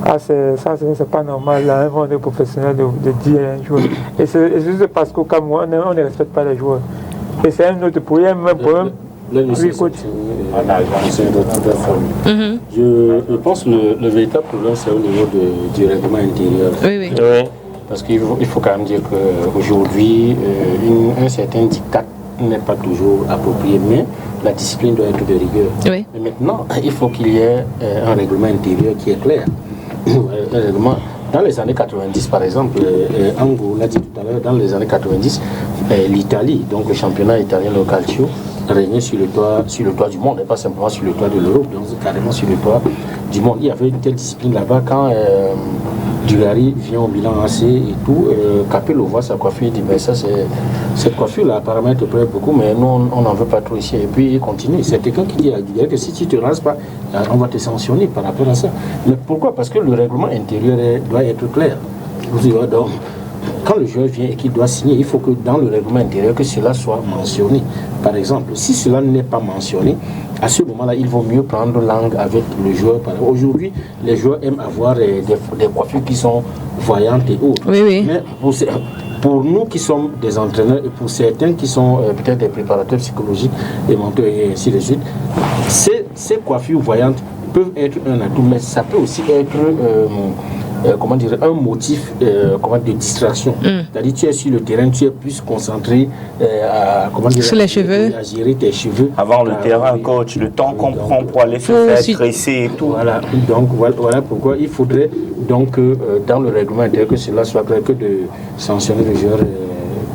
Speaker 4: Ah, c'est pas normal, là, on est professionnel de dire à un joueur. Et c'est juste parce qu'au Cameroun, on ne respecte pas les joueurs. Et c'est un autre problème, même problème.
Speaker 2: Oui, coach. Je pense que le véritable problème, c'est au niveau du règlement intérieur.
Speaker 1: Oui.
Speaker 2: Parce qu'il faut quand même dire qu'aujourd'hui, un certain diktat n'est pas toujours approprié, mais la discipline doit être de rigueur.
Speaker 1: Oui.
Speaker 2: Mais maintenant, il faut qu'il y ait un règlement intérieur qui est clair. Un règlement. Dans les années 90, par exemple, Ango l'a dit tout à l'heure, dans les années 90, l'Italie, donc le championnat italien, le calcio, régnait sur le toit du monde, et pas simplement sur le toit de l'Europe, donc carrément sur le toit du monde. Il y avait une telle discipline là-bas quand Dugarry vient au Milan AC et tout, Capello voit sa coiffure, il dit ben ça cette coiffure-là apparemment te plaît beaucoup, mais nous on n'en veut pas trop ici. Et puis il continue. C'est quelqu'un qui dit à Dugarry que si tu ne te rases pas, on va te sanctionner par rapport à ça. Mais pourquoi? Parce que le règlement intérieur doit être clair. Donc, quand le joueur vient et qu'il doit signer, il faut que dans le règlement intérieur, que cela soit mentionné. Par exemple, si cela n'est pas mentionné, à ce moment-là, il vaut mieux prendre langue avec le joueur. Aujourd'hui, les joueurs aiment avoir des coiffures qui sont voyantes et autres.
Speaker 1: Oui.
Speaker 2: Mais pour nous qui sommes des entraîneurs et pour certains qui sont peut-être des préparateurs psychologiques et menteurs et ainsi de suite, ces coiffures voyantes peuvent être un atout, mais ça peut aussi être un motif de distraction. C'est-à-dire tu es sur le terrain, tu es plus concentré
Speaker 1: sur les cheveux,
Speaker 2: à gérer tes cheveux.
Speaker 5: Avant le terrain, coach, le temps qu'on prend pour aller se faire tresser et tout.
Speaker 2: Voilà, donc voilà pourquoi il faudrait donc dans le règlement intérieur que cela soit clair, que de sanctionner le joueur.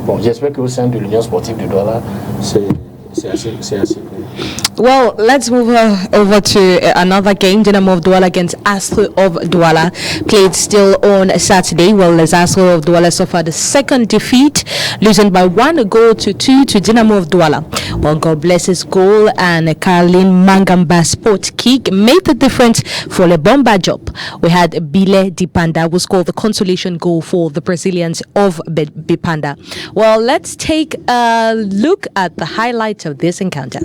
Speaker 2: Bon, j'espère qu'au sein de l'Union sportive de Douala, c'est assez clair.
Speaker 1: Well, let's move over to another game. Dynamo of Douala against Astro of Douala played still on Saturday. Well, as Astro of Douala suffered a second defeat, losing by 1-2 to Dynamo of Douala. Well, God Bless's goal and Caroline Mangamba's sport kick made the difference for the Bomba job. We had Bile Dipanda who scored the consolation goal for the Brazilians of Bipanda. Well, let's take a look at the highlights of this encounter.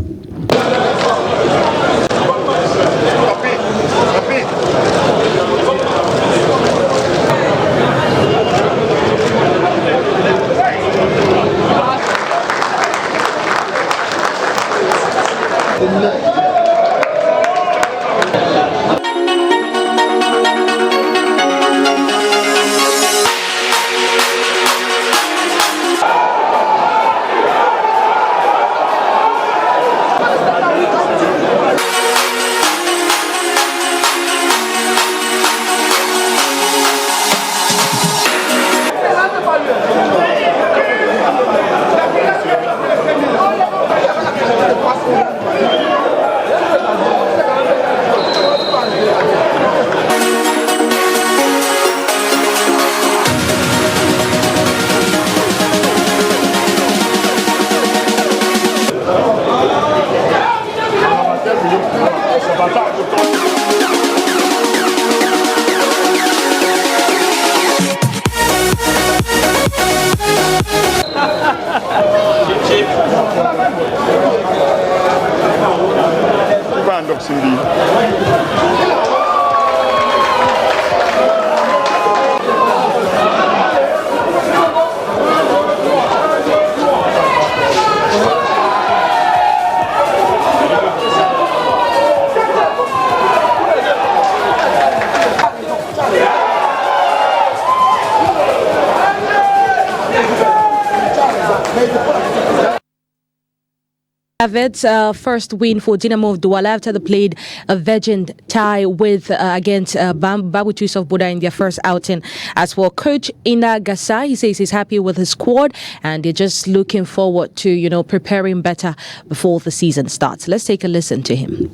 Speaker 1: It's first win for Dynamo of Douala after they played a vacant tie with against Babutus of Buda in their first outing. As for coach Ina Gassa, he says he's happy with his squad and they're just looking forward to preparing better before the season starts. Let's take a listen to him.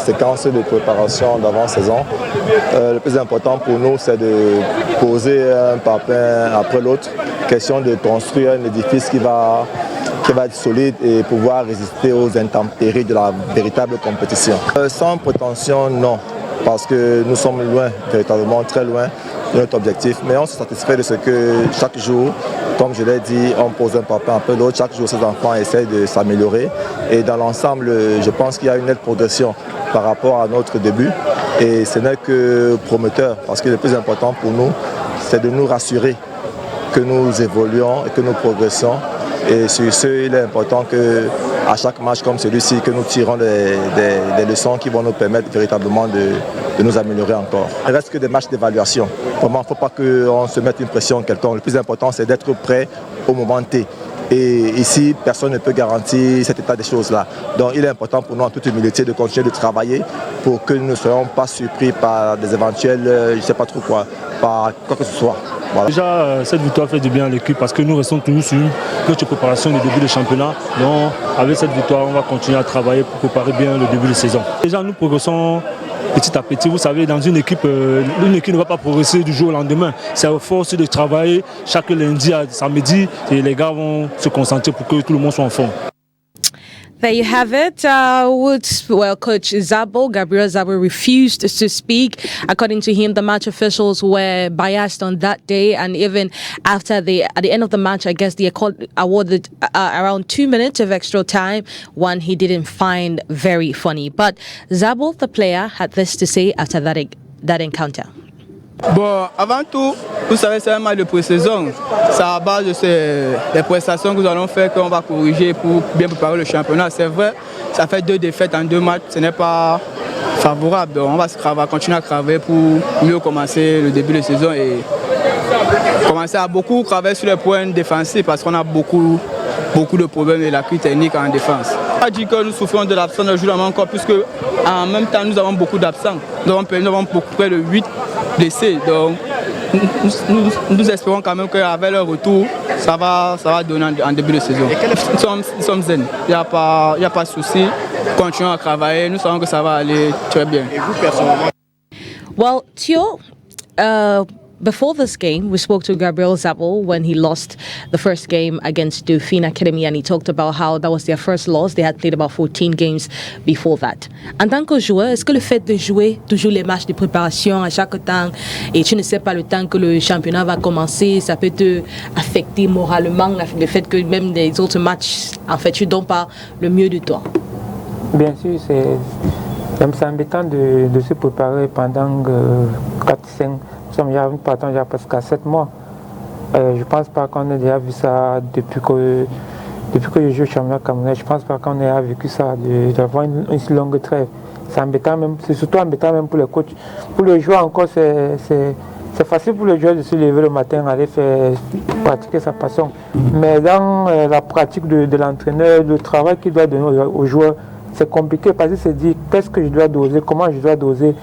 Speaker 21: Séquence de préparation d'avant-saison. Le plus important pour nous, c'est de poser un papin après l'autre. Question de construire un édifice qui va être solide et pouvoir résister aux intempéries de la véritable compétition. Sans prétention, non, parce que nous sommes loin, véritablement très loin de notre objectif, mais on se satisfait de ce que chaque jour, comme je l'ai dit, on pose un papin après l'autre, chaque jour ces enfants essayent de s'améliorer et dans l'ensemble, je pense qu'il y a une nette progression par rapport à notre début et ce n'est que prometteur, parce que le plus important pour nous, c'est de nous rassurer que nous évoluons et que nous progressons. Et sur ce, il est important qu'à chaque match comme celui-ci, que nous tirons des leçons qui vont nous permettre véritablement de nous améliorer encore. Il ne reste que des matchs d'évaluation. Vraiment, il ne faut pas qu'on se mette une pression quelconque. Le plus important, c'est d'être prêt au moment T. Et ici, personne ne peut garantir cet état des choses-là. Donc il est important pour nous, en toute humilité, de continuer de travailler pour que nous ne soyons pas surpris par des éventuels, je ne sais pas trop quoi, par quoi que ce soit. Voilà.
Speaker 22: Déjà, cette victoire fait du bien à l'équipe parce que nous restons toujours sur une petite préparation du début du championnat. Donc avec cette victoire, on va continuer à travailler pour préparer bien le début de saison. Déjà, nous progressons petit à petit. Vous savez, dans une équipe ne va pas progresser du jour au lendemain. C'est à force de travailler chaque lundi à samedi et les gars vont se concentrer pour que tout le monde soit en forme.
Speaker 1: There you have it. Coach Gabriel Zabo refused to speak. According to him, the match officials were biased on that day, and even at the end of the match, I guess they awarded around 2 minutes of extra time, one he didn't find very funny. But Zabo, the player, had this to say after that encounter.
Speaker 16: Bon, avant tout, vous savez, c'est un match de pré-saison. C'est à base de des prestations que nous allons faire qu'on va corriger pour bien préparer le championnat. C'est vrai, ça fait 2 défaites en 2 matchs, ce n'est pas favorable. Donc on va continuer à travailler pour mieux commencer le début de saison et commencer à beaucoup travailler sur les points défensifs parce qu'on a beaucoup de problèmes et lacunes techniques en défense. On a dit que nous souffrons de l'absence de joueurs encore puisque en même temps nous avons beaucoup d'absents. Nous avons près de 8 blessés. Donc nous espérons quand même qu'avec leur retour, ça va donner en début de saison. Nous sommes zen. Il n'y a pas de souci. Continuons à travailler. Nous savons que ça va aller très bien. Et vous personnellement?
Speaker 1: Well, Thio, before this game, we spoke to Gabriel Zabel when he lost the first game against Dauphine Academy, and he talked about how that was their first loss. They had played about 14 games before that. En tant que joueur, est-ce que le fait de jouer toujours les matchs de préparation à chaque temps et tu ne sais pas le temps que le championnat va commencer, ça peut te affecter moralement, le fait que même les autres matchs, en fait, tu ne donnes pas le mieux de toi?
Speaker 4: Bien sûr, c'est embêtant de se préparer pendant 4-5 il y a une partant il y a presque 7 mois. Je ne pense pas qu'on ait déjà vu ça depuis que je joue au championnat camerounais. Je ne pense pas qu'on ait vécu ça, d'avoir une si longue trêve. C'est embêtant même, c'est surtout embêtant même pour les coachs. Pour le joueur encore, c'est facile pour le joueur de se lever le matin, aller pratiquer sa passion. Mais dans la pratique de l'entraîneur, le travail qu'il doit donner aux joueurs, c'est compliqué parce qu'il se dit qu'est-ce que je dois doser, comment je dois doser,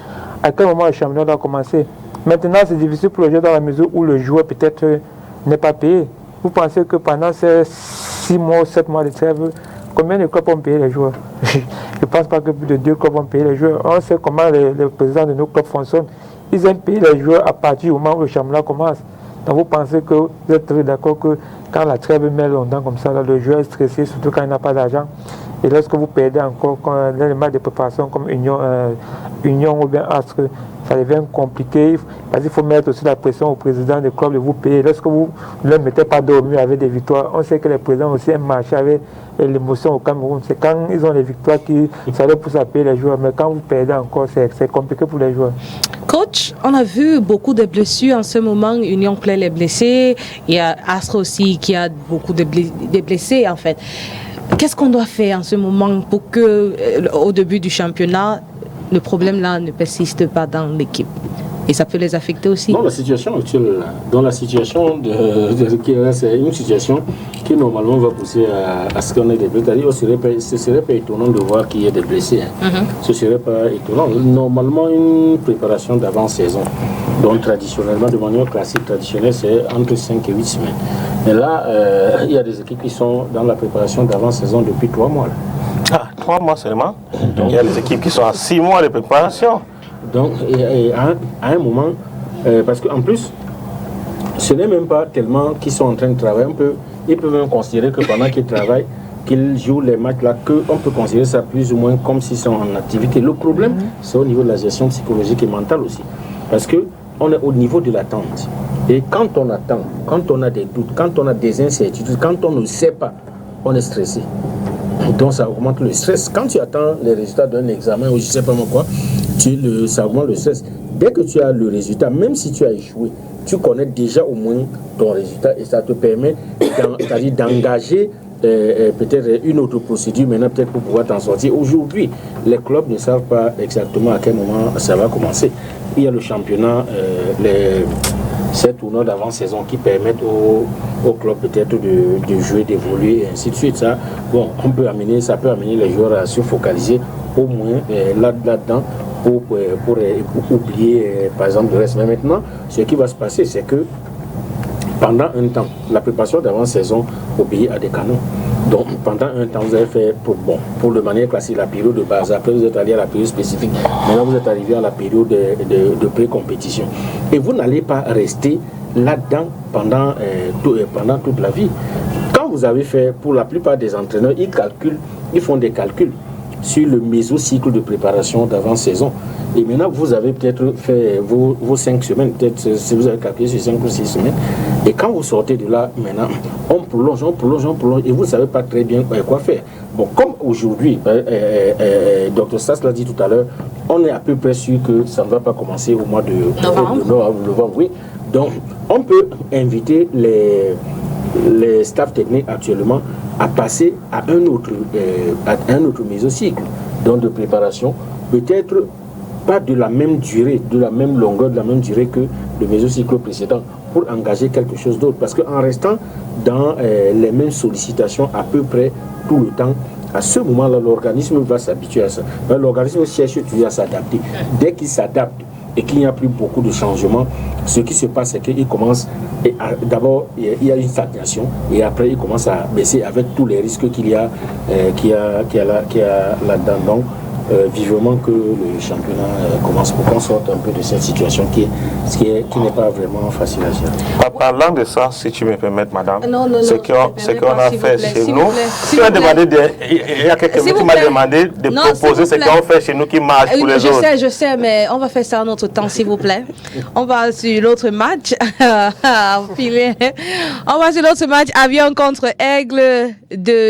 Speaker 4: à quel moment le championnat doit commencer. Maintenant, c'est difficile pour le joueur dans la mesure où le joueur peut-être n'est pas payé. Vous pensez que pendant ces 6 mois, 7 mois de trêve, combien de clubs ont payé les joueurs? Je ne pense pas que plus de 2 clubs ont payé les joueurs. On sait comment les présidents de nos clubs fonctionnent. Ils aiment payer les joueurs à partir du moment où le championnat commence. Donc vous pensez que vous êtes très d'accord que quand la trêve met longtemps comme ça, là, le joueur est stressé, surtout quand il n'a pas d'argent. Et lorsque vous perdez encore les matchs de préparation comme Union ou bien Astre, ça devient compliqué parce qu'il faut mettre aussi la pression au président du club de vous payer. Lorsque vous ne leur mettez pas dormir avec des victoires, on sait que les présidents aussi aiment marcher avec l'émotion au Cameroun. C'est quand ils ont les victoires qui ça leur pousse à payer les joueurs. Mais quand vous perdez encore, c'est compliqué pour les joueurs.
Speaker 1: Coach, on a vu beaucoup de blessures en ce moment. Union Play les blessés. Il y a Astre aussi qui a beaucoup de blessés en fait. Qu'est-ce qu'on doit faire en ce moment pour que, au début du championnat, le problème là ne persiste pas dans l'équipe Et ça peut les affecter aussi.
Speaker 2: Non, la situation actuelle, dans la situation c'est une situation qui normalement va pousser à ce qu'on ait des blessés. Ce serait pas étonnant de voir qu'il y ait des blessés. Ce serait pas étonnant. Normalement, une préparation d'avant-saison, donc traditionnellement, de manière classique, traditionnelle, c'est entre 5 et 8 semaines. Mais là, il y a des équipes qui sont dans la préparation d'avant-saison depuis 3 mois.
Speaker 3: Ah, 3 mois seulement. Donc, il y a des équipes qui sont à 6 mois de préparation.
Speaker 2: Donc, à un moment, parce qu'en plus, ce n'est même pas tellement qu'ils sont en train de travailler. Ils peuvent même considérer que pendant qu'ils travaillent, qu'ils jouent les matchs là, qu'on peut considérer ça plus ou moins comme s'ils sont en activité. Le problème, c'est au niveau de la gestion psychologique et mentale aussi. Parce qu'on est au niveau de l'attente. Et quand on attend, quand on a des doutes, quand on a des incertitudes, quand on ne sait pas, on est stressé. Donc ça augmente le stress. Quand tu attends les résultats d'un examen ou je ne sais pas quoi, ça augmente le stress. Dès que tu as le résultat, même si tu as échoué, tu connais déjà au moins ton résultat et ça te permet d'engager peut-être une autre procédure maintenant peut-être pour pouvoir t'en sortir. Aujourd'hui, les clubs ne savent pas exactement à quel moment ça va commencer. Il y a le championnat, ces tournois d'avant-saison qui permettent aux clubs peut-être de jouer, d'évoluer et ainsi de suite. Ça peut amener les joueurs à se focaliser au moins là-dedans pour oublier par exemple le reste. Mais maintenant, ce qui va se passer, c'est que pendant un temps, la préparation d'avant-saison obéit à des canons. Donc pendant un temps, vous avez fait pour de manière classique la période de base. Après, vous êtes allé à la période spécifique. Maintenant, vous êtes arrivé à la période de pré-compétition. Et vous n'allez pas rester là-dedans pendant toute la vie. Quand vous avez fait, pour la plupart des entraîneurs, ils font des calculs sur le mésocycle de préparation d'avant-saison. Et maintenant, vous avez peut-être fait vos 5 semaines, peut-être si vous avez calculé sur 5 ou 6 semaines. Et quand vous sortez de là, maintenant, on prolonge, et vous ne savez pas très bien quoi faire. Bon, comme aujourd'hui, Dr Sass l'a dit tout à l'heure, on est à peu près sûr que ça ne va pas commencer au mois de novembre. Oui. Donc, on peut inviter les staffs techniques actuellement à passer à un autre mésocycle, donc de préparation, peut-être pas de la même durée, de la même longueur, de la même durée que le mésocycle précédent, pour engager quelque chose d'autre. Parce qu'en restant dans les mêmes sollicitations à peu près tout le temps, à ce moment-là, l'organisme va s'habituer à ça. L'organisme cherche toujours à s'adapter. Dès qu'il s'adapte et qu'il n'y a plus beaucoup de changements, ce qui se passe, c'est qu'il commence, d'abord, il y a une stagnation, et après, il commence à baisser avec tous les risques qu'il y a là-dedans. Donc, vivement que le championnat commence pour qu'on sorte un peu de cette situation qui n'est pas vraiment facile à gérer.
Speaker 3: Parlant de ça, si tu me permets, madame, ce qu'on a fait chez nous, il y a quelqu'un qui m'a demandé de proposer ce qu'on fait chez nous qui marche pour les autres.
Speaker 1: Je sais, mais on va faire ça en autre temps, s'il vous plaît. On va sur l'autre match. On va sur l'autre match, Avion contre Aigle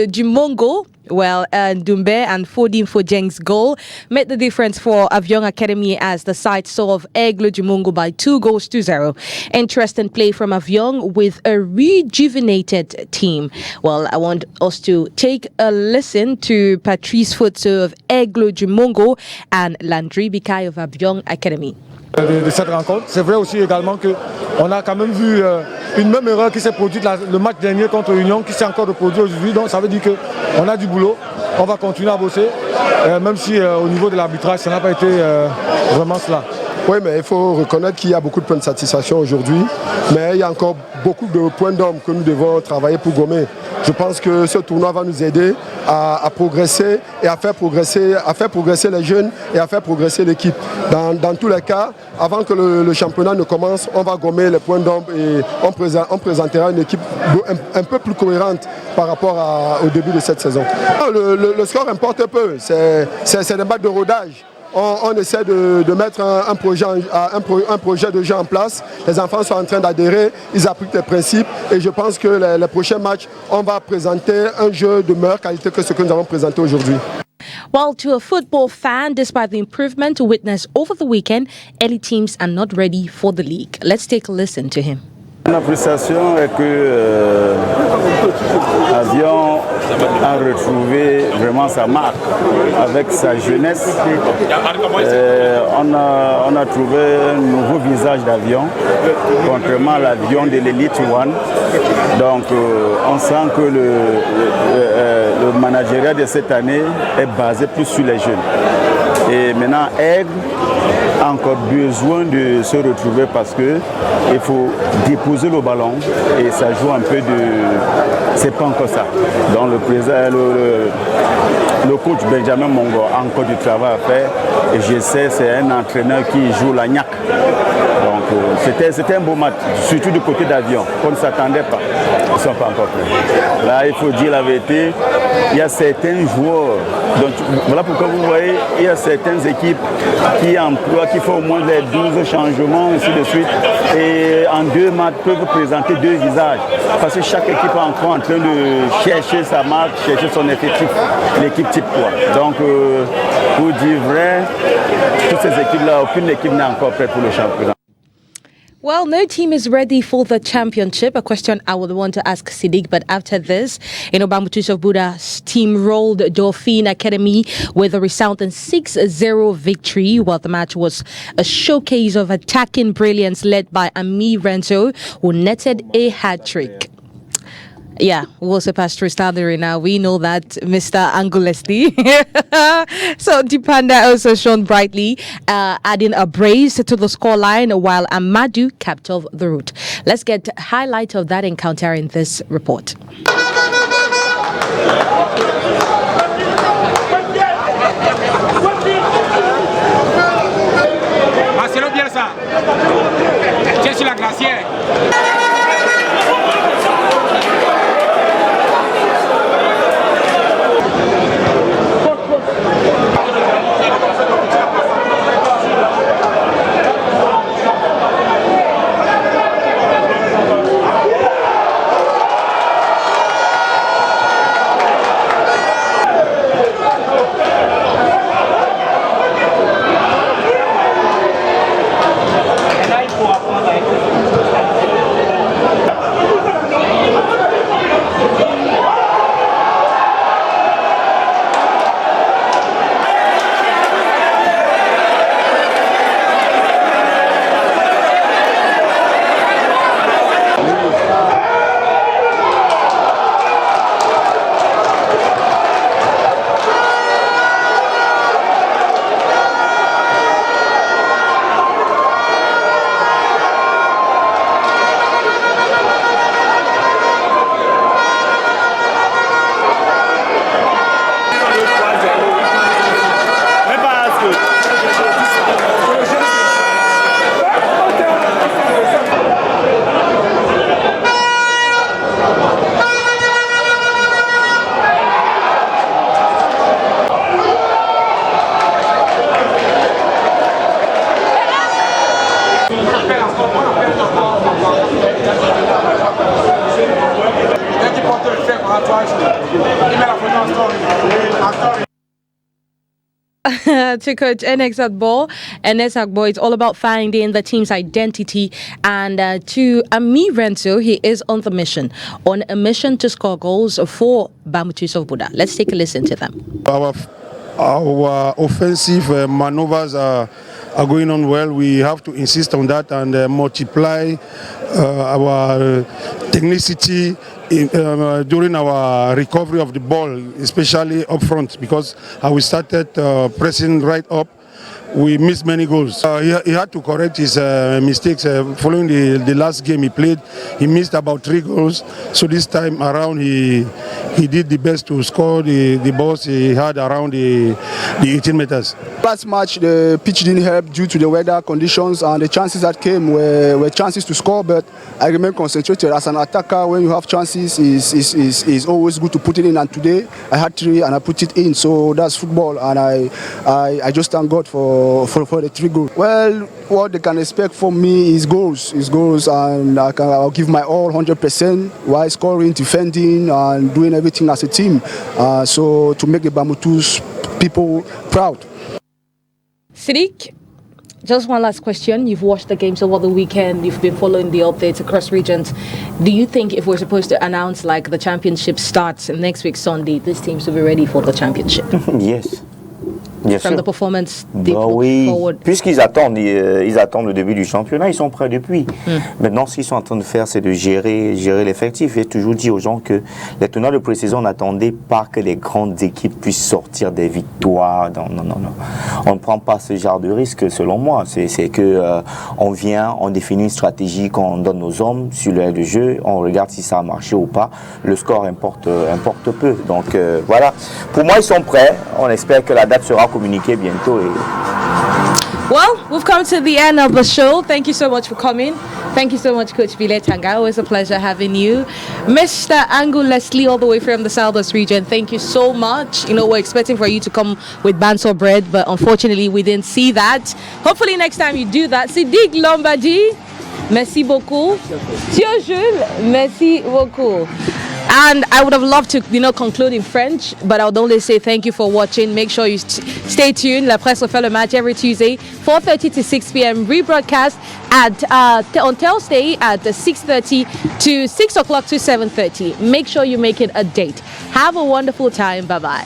Speaker 1: du Mongo. Well, Doumbé and Fodim Fojeng's goal made the difference for Avion Academy as the side saw of Aigle du Mongo by 2-0. Interesting play from Avion with a rejuvenated team. Well, I want us to take a listen to Patrice Futso of Aigle du Mongo and Landry Bikai of Avion Academy.
Speaker 6: De cette rencontre. C'est vrai aussi également qu'on a quand même vu une même erreur qui s'est produite le match dernier contre Union, qui s'est encore reproduite aujourd'hui. Donc ça veut dire qu'on a du boulot, on va continuer à bosser, même si au niveau de l'arbitrage, ça n'a pas été vraiment cela.
Speaker 12: Oui, mais il faut reconnaître qu'il y a beaucoup de points de satisfaction aujourd'hui, mais il y a encore beaucoup de points d'ombre que nous devons travailler pour gommer. Je pense que ce tournoi va nous aider à progresser et à faire progresser les jeunes et à faire progresser l'équipe. Dans tous les cas, avant que le championnat ne commence, on va gommer les points d'ombre et on présentera une équipe un peu plus cohérente par rapport au début de cette saison. Le score importe peu, c'est des matchs de rodage. On essaie de mettre un projet de jeu en place. Les enfants sont en train d'adhérer, ils appliquent les principes et je pense que les prochains matchs, on va présenter un jeu de meilleure qualité que ce que nous avons présenté aujourd'hui.
Speaker 1: Well, to a football fan, despite the improvement witnessed over the weekend, early teams are not ready for the league. Let's take a listen to him.
Speaker 7: L'appréciation est que Avion a retrouvé vraiment sa marque avec sa jeunesse. On a trouvé un nouveau visage d'Avion, contrairement à l'Avion de l'Elite One. Donc on sent que le managériat de cette année est basé plus sur les jeunes. Et maintenant, Aigle a encore besoin de se retrouver parce qu'il faut déposer le ballon et ça joue un peu de... C'est pas encore ça. Donc le coach Benjamin Mongo a encore du travail à faire et je sais c'est un entraîneur qui joue la gnaque. Donc c'était un beau match, surtout du côté d'Avion, qu'on ne s'attendait pas. Ils ne sont pas encore prêts. Là, il faut dire la vérité, il y a certains joueurs, donc voilà pourquoi vous voyez, il y a certaines équipes qui emploient, qui font au moins les 12 changements, ainsi de suite, et en 2 matchs peuvent présenter 2 visages. Parce que chaque équipe est encore en train de chercher sa marque, chercher son effectif, l'équipe type quoi. Donc, pour dire vrai, toutes ces équipes-là, aucune équipe n'est encore prête pour le championnat.
Speaker 1: Well, no team is ready for the championship, a question I would want to ask Siddiq, but after this, Bambutus of Buddha's team rolled Dauphine Academy with a resounding 6-0 victory, while the match was a showcase of attacking brilliance led by Ami Renzo, who netted a hat-trick. Yeah, we also passed through Standard now. We know that, Mr. Angulesti. So Dipanda also shone brightly, adding a brace to the scoreline while Amadou capped off the route. Let's get highlight of that encounter in this report.
Speaker 8: Marcelo Bielsa, Jesse la Glacière.
Speaker 1: To coach NX Agbo. NX Agbo, it's all about finding the team's identity. And to Ami Renzo, he is on a mission to score goals for Bambutus of Buddha. Let's take a listen to them.
Speaker 23: Our offensive maneuvers are going on well. We have to insist on that and multiply our technicity during our recovery of the ball, especially up front, because we started pressing right up. We missed many goals. He had to correct his mistakes following the last game he played. He missed about 3 goals. So this time around, he did the best to score the balls he had around the 18 meters.
Speaker 17: Last match, the pitch didn't help due to the weather conditions, and the chances that came were chances to score. But I remain concentrated. As an attacker, when you have chances, is always good to put it in. And today, I had 3 and I put it in. So that's football, and I just thank God for the 3 goals. Well, what they can expect from me is goals, and I'll give my all 100% while scoring, defending, and doing everything as a team. So to make the Bambutus people proud.
Speaker 1: Siddiq, Just one last question. You've watched the games over the weekend. You've been following the updates across regions. Do you think if we're supposed to announce like the championship starts next week Sunday, these teams will be ready for the championship?
Speaker 5: Yes. Bien
Speaker 1: From
Speaker 5: sûr.
Speaker 1: the performance
Speaker 5: Oui,
Speaker 1: forward.
Speaker 5: puisqu'ils attendent, ils attendent le début du championnat, ils sont prêts depuis. Maintenant, ce qu'ils sont en train de faire, c'est de gérer l'effectif. J'ai toujours dit aux gens que les tournois de pré-saison n'attendaient pas que les grandes équipes puissent sortir des victoires. Non. On ne prend pas ce genre de risque, selon moi. C'est que on vient, on définit une stratégie qu'on donne aux hommes sur le jeu, on regarde si ça a marché ou pas. Le score importe peu. Donc voilà. Pour moi, ils sont prêts. On espère que la date sera communiquée bientôt.
Speaker 1: Well, we've come to the end of the show. Thank you so much for coming. Thank you so much, Coach Bile Tanga. Always a pleasure having you. Mr. Angu Leslie, all the way from the Southwest region, thank you so much. You know, we're expecting for you to come with banso bread, but unfortunately we didn't see that. Hopefully next time you do that. Sidik Lombardi, merci beaucoup. Tio Jules, merci beaucoup. And I would have loved to, conclude in French, but I would only say thank you for watching. Make sure you stay tuned. La Presse refait le match every Tuesday, 4:30 to 6 p.m. Rebroadcast on Thursday at 6:30 to 6 o'clock to 7:30. Make sure you make it a date. Have a wonderful time. Bye-bye.